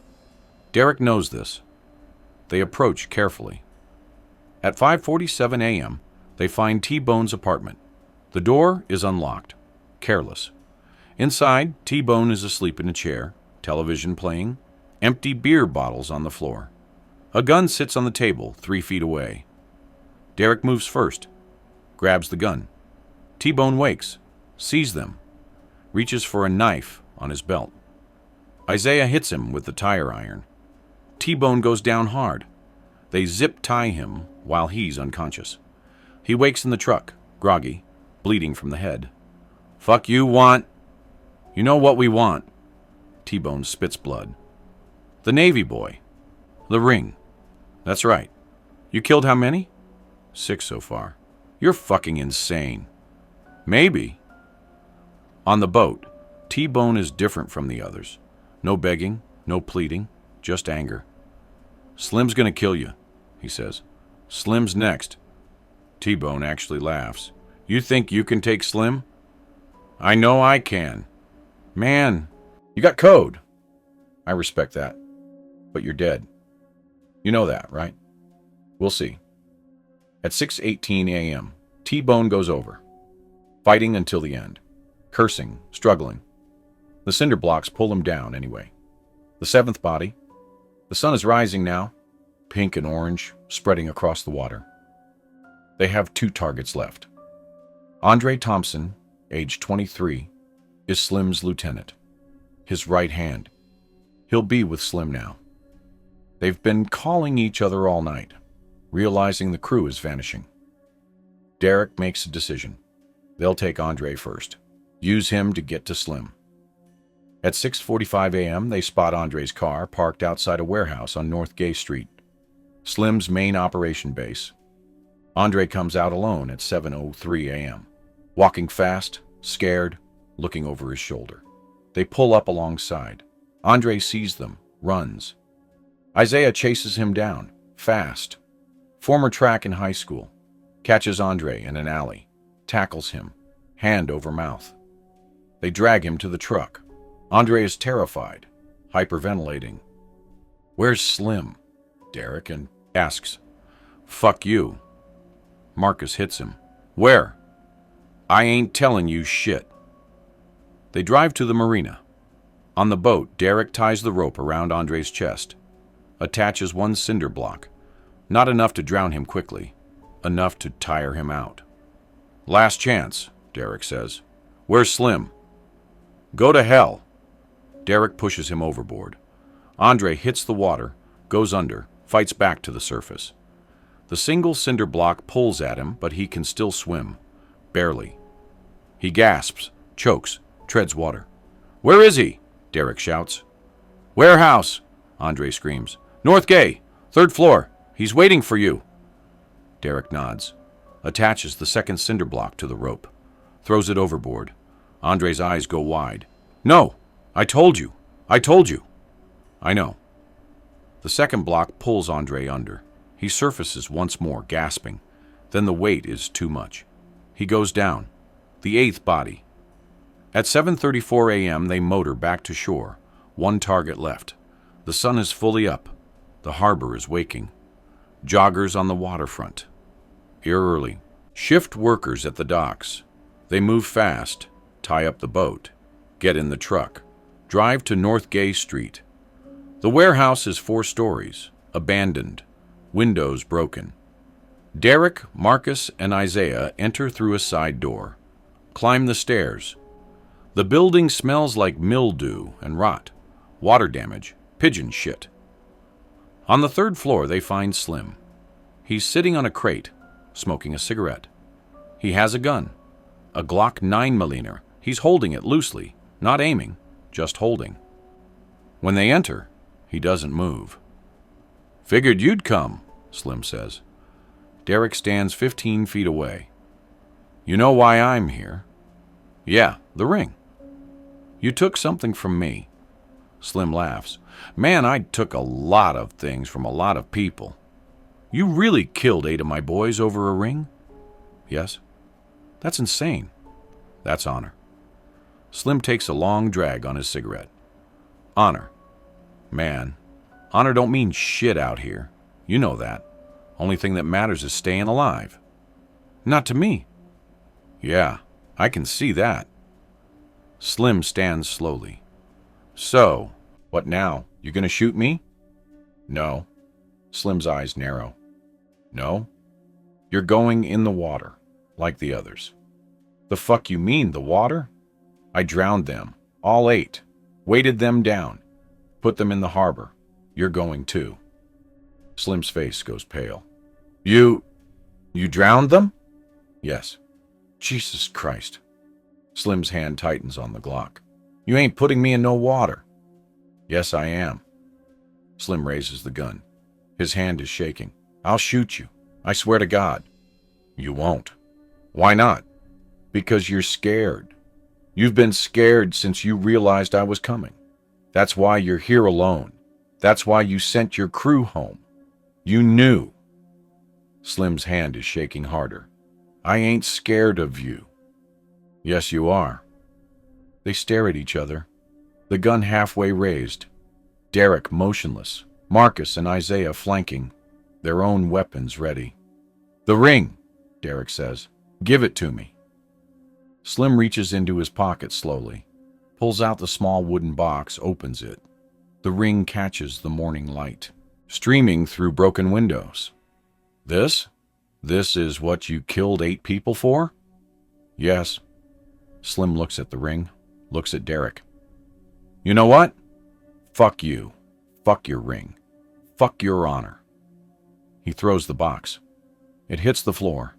Derrick knows this. They approach carefully. At 5:47 a.m., they find T-Bone's apartment. The door is unlocked, careless. Inside, T-Bone is asleep in a chair, television playing, empty beer bottles on the floor. A gun sits on the table 3 feet away. Derrick moves first, grabs the gun. T-Bone wakes, sees them, reaches for a knife on his belt. Isaiah hits him with the tire iron. T-Bone goes down hard. They zip-tie him while he's unconscious. He wakes in the truck, groggy, bleeding from the head. "Fuck you want? You know what we want." T-Bone spits blood. "The Navy boy. The ring. That's right. You killed how many?" "6 so far." "You're fucking insane." "Maybe." On the boat, T-Bone is different from the others. No begging, no pleading, just anger. "Slim's gonna kill you," he says. "Slim's next." T-Bone actually laughs. "You think you can take Slim?" "I know I can." "Man, you got code." "I respect that. But you're dead. You know that, right?" "We'll see." At 6:18 a.m., T-Bone goes over, fighting until the end, cursing, struggling. The cinder blocks pull him down anyway. The 7th body. The sun is rising now, pink and orange, spreading across the water. They have 2 targets left. Andre Thompson, age 23, is Slim's lieutenant, his right hand. He'll be with Slim now. They've been calling each other all night, realizing the crew is vanishing. Derrick makes a decision. They'll take Andre first, use him to get to Slim. At 6:45 a.m., they spot Andre's car parked outside a warehouse on North Gay Street, Slim's main operation base. Andre comes out alone at 7:03 a.m., walking fast, scared, looking over his shoulder. They pull up alongside. Andre sees them, runs. Isaiah chases him down, fast. Former track in high school. Catches Andre in an alley, tackles him, hand over mouth. They drag him to the truck. Andre is terrified, hyperventilating. "Where's Slim?" Derrick asks. "Fuck you." Marcus hits him. "Where?" "I ain't telling you shit." They drive to the marina. On the boat, Derrick ties the rope around Andre's chest, attaches 1 cinder block, not enough to drown him quickly, enough to tire him out. "Last chance," Derrick says. "Where's Slim?" "Go to hell." Derrick pushes him overboard. Andre hits the water, goes under, fights back to the surface. The single cinder block pulls at him, but he can still swim. Barely. He gasps, chokes, treads water. "Where is he?" Derrick shouts. "Warehouse," Andre screams. "North Gay, 3rd floor. He's waiting for you." Derrick nods, attaches the 2nd cinder block to the rope, throws it overboard. Andre's eyes go wide. "No! I told you! I told you!" "I know." The 2nd block pulls Andre under. He surfaces once more, gasping. Then the weight is too much. He goes down. The 8th body. At 7:34 a.m., they motor back to shore. 1 target left. The sun is fully up. The harbor is waking. Joggers on the waterfront. Early. Shift workers at the docks. They move fast, tie up the boat, get in the truck, drive to North Gay Street. The warehouse is 4 stories, abandoned, windows broken. Derrick, Marcus, and Isaiah enter through a side door, climb the stairs. The building smells like mildew and rot, water damage, pigeon shit. On the 3rd floor, they find Slim. He's sitting on a crate, smoking a cigarette. He has a gun, a Glock 9mm. He's holding it loosely, not aiming, just holding. When they enter, he doesn't move. "Figured you'd come," Slim says. Derrick stands 15 feet away. You know why I'm here? Yeah, the ring. You took something from me. Slim laughs. Man, I took a lot of things from a lot of people. You really killed 8 of my boys over a ring? Yes. That's insane. That's honor. Slim takes a long drag on his cigarette. Honor. Man, honor don't mean shit out here. You know that. Only thing that matters is staying alive. Not to me. Yeah, I can see that. Slim stands slowly. So, what now? You gonna shoot me? No. Slim's eyes narrow. No? You're going in the water, like the others. The fuck you mean, the water? I drowned them, all 8. Weighted them down. Put them in the harbor. You're going too. Slim's face goes pale. You drowned them? Yes. Jesus Christ. Slim's hand tightens on the Glock. You ain't putting me in no water. Yes, I am. Slim raises the gun. His hand is shaking. I'll shoot you. I swear to God. You won't. Why not? Because you're scared. You've been scared since you realized I was coming. That's why you're here alone. That's why you sent your crew home. You knew. Slim's hand is shaking harder. I ain't scared of you. Yes, you are. They stare at each other, the gun halfway raised. Derrick motionless, Marcus and Isaiah flanking, their own weapons ready. The ring, Derrick says. Give it to me. Slim reaches into his pocket slowly, pulls out the small wooden box, opens it. The ring catches the morning light, streaming through broken windows. This is what you killed 8 people for? Yes. Slim looks at the ring, looks at Derrick. You know what? Fuck you. Fuck your ring. Fuck your honor. He throws the box. It hits the floor.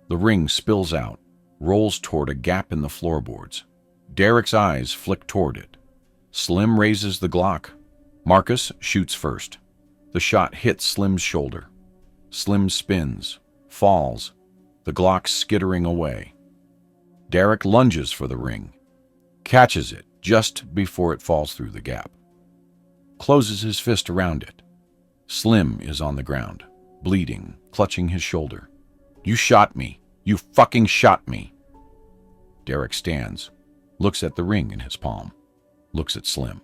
The ring spills out, rolls toward a gap in the floorboards. Derrick's eyes flick toward it. Slim raises the Glock. Marcus shoots first. The shot hits Slim's shoulder. Slim spins, falls, the Glock skittering away. Derrick lunges for the ring, catches it just before it falls through the gap, closes his fist around it. Slim is on the ground, bleeding, clutching his shoulder. You shot me. You fucking shot me. Derrick stands, looks at the ring in his palm, looks at Slim.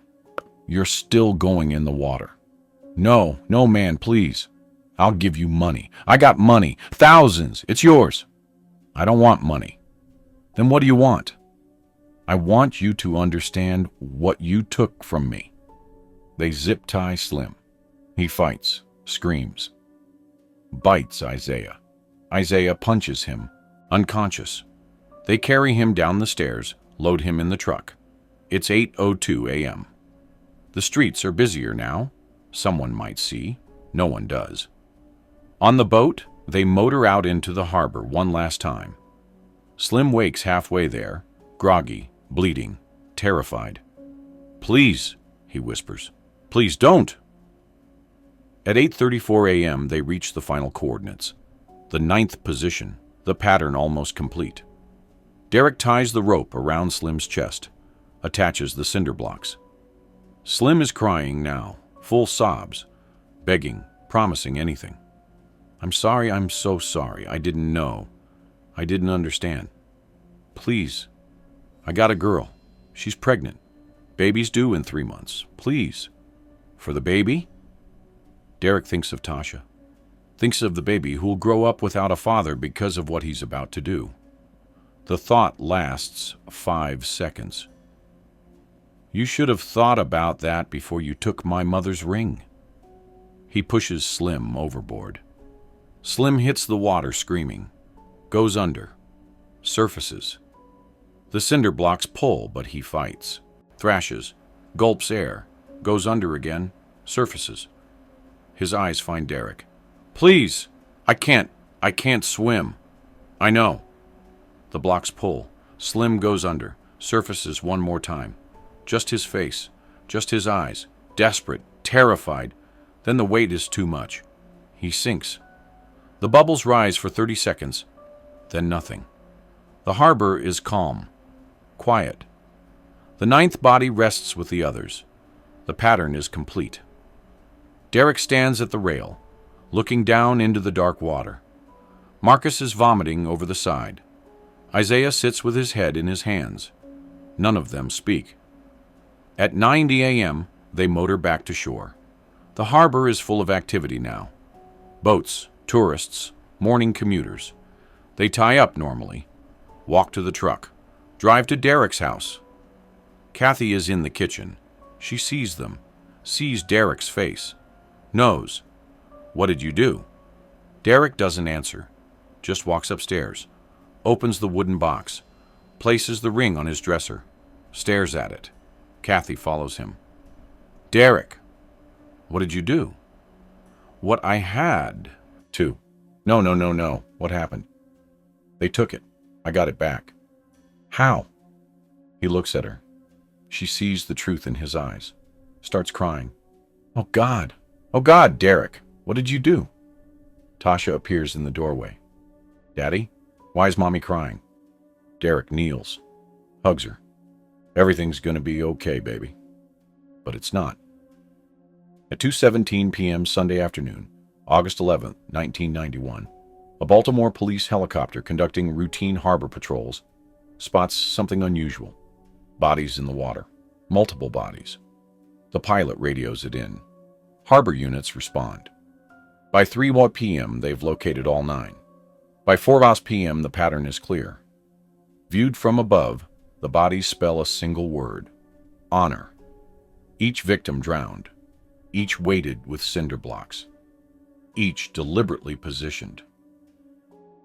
You're still going in the water. No, man, please. I'll give you money. I got money. Thousands. It's yours. I don't want money. Then what do you want? I want you to understand what you took from me. They zip tie Slim. He fights, screams, bites Isaiah. Isaiah punches him, unconscious. They carry him down the stairs, load him in the truck. It's 8:02 a.m. The streets are busier now. Someone might see. No one does. On the boat, they motor out into the harbor one last time. Slim wakes halfway there, groggy, bleeding, terrified. Please, he whispers. Please don't. At 8:34 a.m., they reach the final coordinates. The 9th position, the pattern almost complete. Derrick ties the rope around Slim's chest, attaches the cinder blocks. Slim is crying now, full sobs, begging, promising anything. I'm sorry, I'm so sorry. I didn't know. I didn't understand. Please. I got a girl. She's pregnant. Baby's due in 3 months. Please. For the baby? Derrick thinks of Tasha. Thinks of the baby who'll grow up without a father because of what he's about to do. The thought lasts 5 seconds. You should have thought about that before you took my mother's ring. He pushes Slim overboard. Slim hits the water screaming, goes under, surfaces. The cinder blocks pull, but he fights, thrashes, gulps air, goes under again, surfaces. His eyes find Derrick. Please, I can't swim. I know. The blocks pull. Slim goes under, surfaces one more time. Just his face, just his eyes, desperate, terrified. Then the weight is too much. He sinks. The The bubbles rise for 30 seconds, then nothing. The harbor is calm, quiet. The ninth body rests with the others. The pattern is complete. Derrick stands at the rail, looking down into the dark water. Marcus is vomiting over the side. Isaiah sits with his head in his hands. None of them speak. At 9 a.m., they motor back to shore. The harbor is full of activity now. Boats, tourists, morning commuters. They tie up normally, walk to the truck, drive to Derrick's house. Kathy is in the kitchen. She sees them, sees Derrick's face, knows. What did you do? Derrick doesn't answer, just walks upstairs, opens the wooden box, places the ring on his dresser, stares at it. Kathy follows him. Derrick, what did you do? What I had to. No. What happened? They took it. I got it back. How? He looks at her. She sees the truth in his eyes, starts crying. Oh God, Derrick, what did you do? Tasha appears in the doorway. Daddy, why is Mommy crying? Derrick kneels, hugs her. Everything's gonna be okay, baby. But it's not. At 2:17 p.m. Sunday afternoon, August 11, 1991, a Baltimore police helicopter conducting routine harbor patrols spots something unusual. Bodies in the water. Multiple bodies. The pilot radios it in. Harbor units respond. By 3 p.m., they've located all 9. By 4 p.m., the pattern is clear. Viewed from above, the bodies spell a single word: honor. Each victim drowned. Each weighted with cinder blocks. Each deliberately positioned.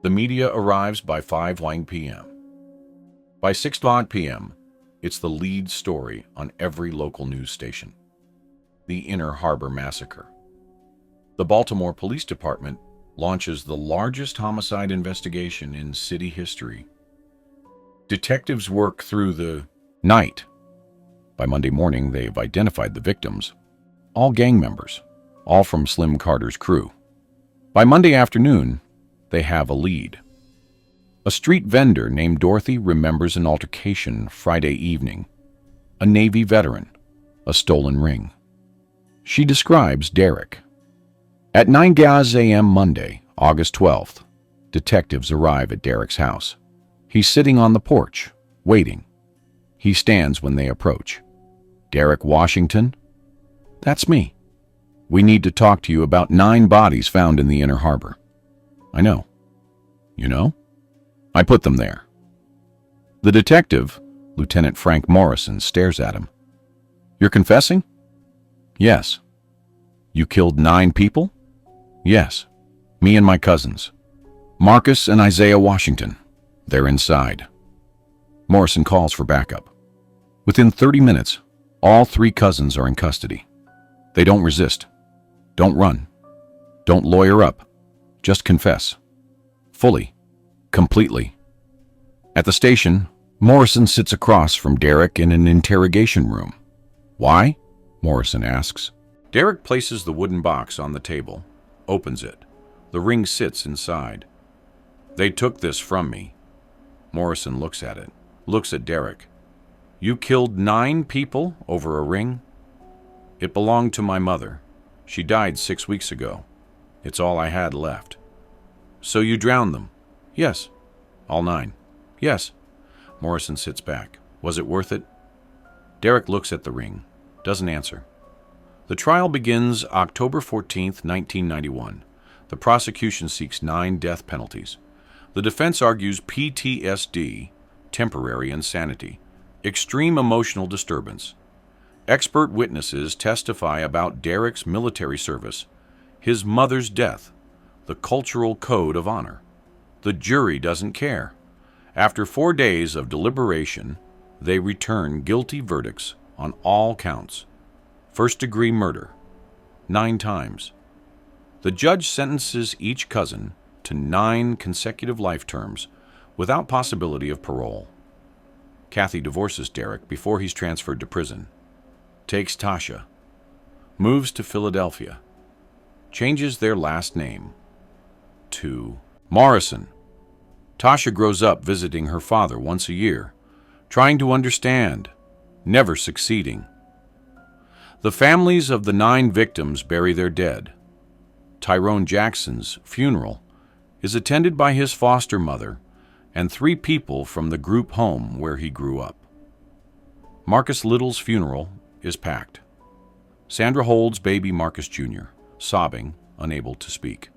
The media arrives by 5 p.m. By 6 p.m., it's the lead story on every local news station. The Inner Harbor Massacre. The Baltimore Police Department launches the largest homicide investigation in city history. Detectives work through the night. By Monday morning, they've identified the victims. All gang members, all from Slim Carter's crew. By Monday afternoon, they have a lead. A street vendor named Dorothy remembers an altercation Friday evening. A Navy veteran, a stolen ring. She describes Derrick. At 9 a.m. Monday, August 12th, detectives arrive at Derrick's house. He's sitting on the porch, waiting. He stands when they approach. Derrick Washington? That's me. We need to talk to you about 9 bodies found in the Inner Harbor. I know. You know? I put them there. The detective, Lieutenant Frank Morrison, stares at him. You're confessing? Yes. You killed 9 people? Yes. Me and my cousins. Marcus and Isaiah Washington. They're inside. Morrison calls for backup. Within 30 minutes, all 3 cousins are in custody. They don't resist. Don't run. Don't lawyer up. Just confess. Fully. Completely. At the station, Morrison sits across from Derrick in an interrogation room. Why? Morrison asks. Derrick places the wooden box on the table, opens it. The ring sits inside. They took this from me. Morrison looks at it, looks at Derrick. You killed 9 people over a ring? It belonged to my mother. She died 6 weeks ago. It's all I had left. So you drowned them? Yes. All 9. Yes. Morrison sits back. Was it worth it? Derrick looks at the ring, doesn't answer. The trial begins October 14th, 1991. The prosecution seeks 9 death penalties. The defense argues PTSD, temporary insanity, extreme emotional disturbance. Expert witnesses testify about Derrick's military service, his mother's death, the cultural code of honor. The jury doesn't care. After 4 days of deliberation, they return guilty verdicts on all counts. First-degree murder, 9 times. The judge sentences each cousin to 9 consecutive life terms without possibility of parole. Kathy divorces Derrick before he's transferred to prison. Takes Tasha. Moves to Philadelphia. Changes their last name. to Morrison. Tasha grows up visiting her father once a year, trying to understand, never succeeding. The families of the 9 victims bury their dead. Tyrone Jackson's funeral is attended by his foster mother and 3 people from the group home where he grew up. Marcus Little's funeral is packed. Sandra holds baby Marcus Jr., sobbing, unable to speak.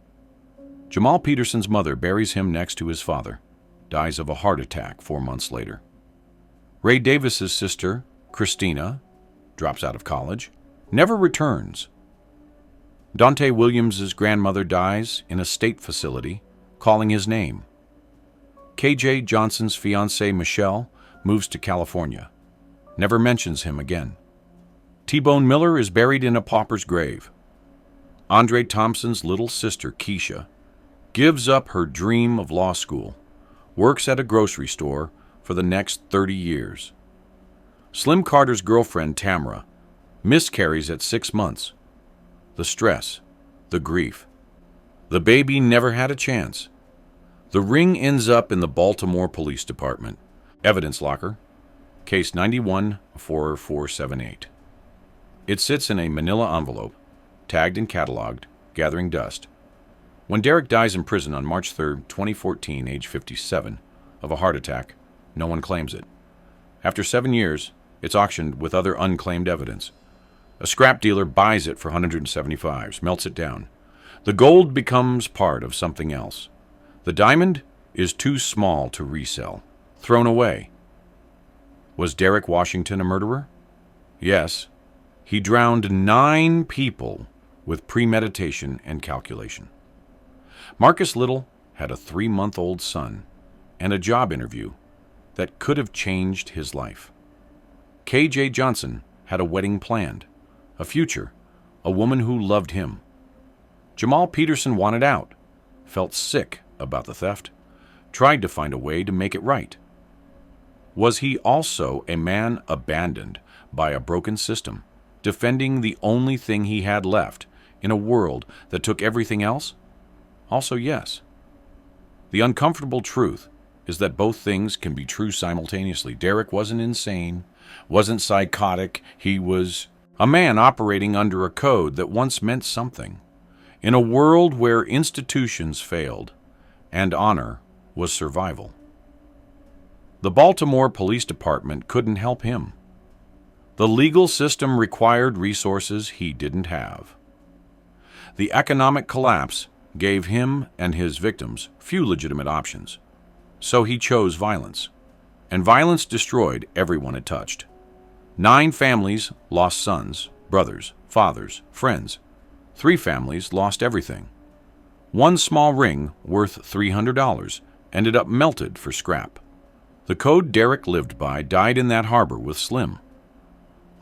Jamal Peterson's mother buries him next to his father, dies of a heart attack 4 months later. Ray Davis's sister, Christina, drops out of college, never returns. Dante Williams's grandmother dies in a state facility, calling his name. K.J. Johnson's fiancée, Michelle, moves to California, never mentions him again. T-Bone Miller is buried in a pauper's grave. Andre Thompson's little sister, Keisha, gives up her dream of law school, works at a grocery store for the next 30 years. Slim Carter's girlfriend, Tamara, miscarries at 6 months. The stress, the grief. The baby never had a chance. The ring ends up in the Baltimore Police Department. Evidence locker, case 914478. It sits in a manila envelope, tagged and cataloged, gathering dust. When Derrick dies in prison on March 3, 2014, age 57, of a heart attack, no one claims it. After 7 years, it's auctioned with other unclaimed evidence. A scrap dealer buys it for $175, melts it down. The gold becomes part of something else. The diamond is too small to resell, thrown away. Was Derrick Washington a murderer? Yes. He drowned 9 people with premeditation and calculation. Marcus Little had a 3-month-old son and a job interview that could have changed his life. K.J. Johnson had a wedding planned, a future, a woman who loved him. Jamal Peterson wanted out, felt sick about the theft, tried to find a way to make it right. Was he also a man abandoned by a broken system, defending the only thing he had left in a world that took everything else? Also, yes. The uncomfortable truth is that both things can be true simultaneously. Derrick wasn't insane, wasn't psychotic. He was a man operating under a code that once meant something, in a world where institutions failed and honor was survival. The Baltimore Police Department couldn't help him. The legal system required resources he didn't have. The economic collapse gave him and his victims few legitimate options. So he chose violence, and violence destroyed everyone it touched. 9 families lost sons, brothers, fathers, friends. 3 families lost everything. 1 small ring worth $300 ended up melted for scrap. The code Derrick lived by died in that harbor with Slim.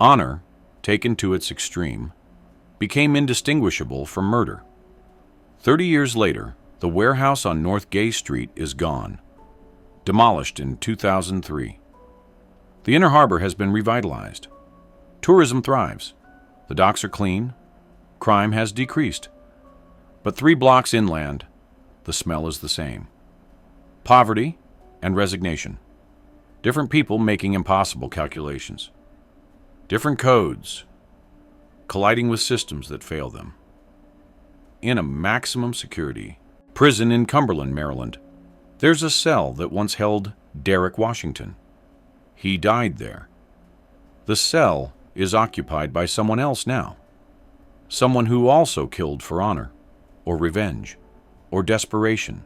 Honor, taken to its extreme, became indistinguishable from murder. 30 years later, the warehouse on North Gay Street is gone, demolished in 2003. The Inner Harbor has been revitalized. Tourism thrives. The docks are clean. Crime has decreased. But 3 blocks inland, the smell is the same. Poverty and resignation. Different people making impossible calculations. Different codes, colliding with systems that fail them. In a maximum security prison in Cumberland, Maryland, there's a cell that once held Derrick Washington. He died there. The cell is occupied by someone else now. Someone who also killed for honor, or revenge, or desperation.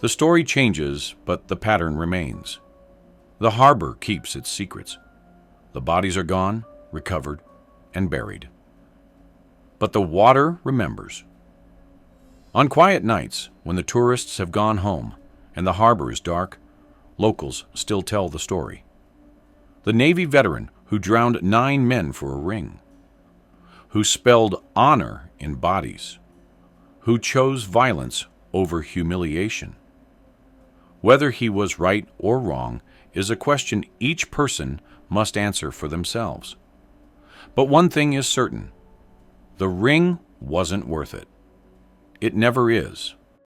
The story changes, but the pattern remains. The harbor keeps its secrets. The bodies are gone, recovered, and buried. But the water remembers. On quiet nights, when the tourists have gone home and the harbor is dark, locals still tell the story. The Navy veteran who drowned 9 men for a ring, who spelled honor in bodies, who chose violence over humiliation. Whether he was right or wrong is a question each person must answer for themselves. But one thing is certain: the ring wasn't worth it. It never is.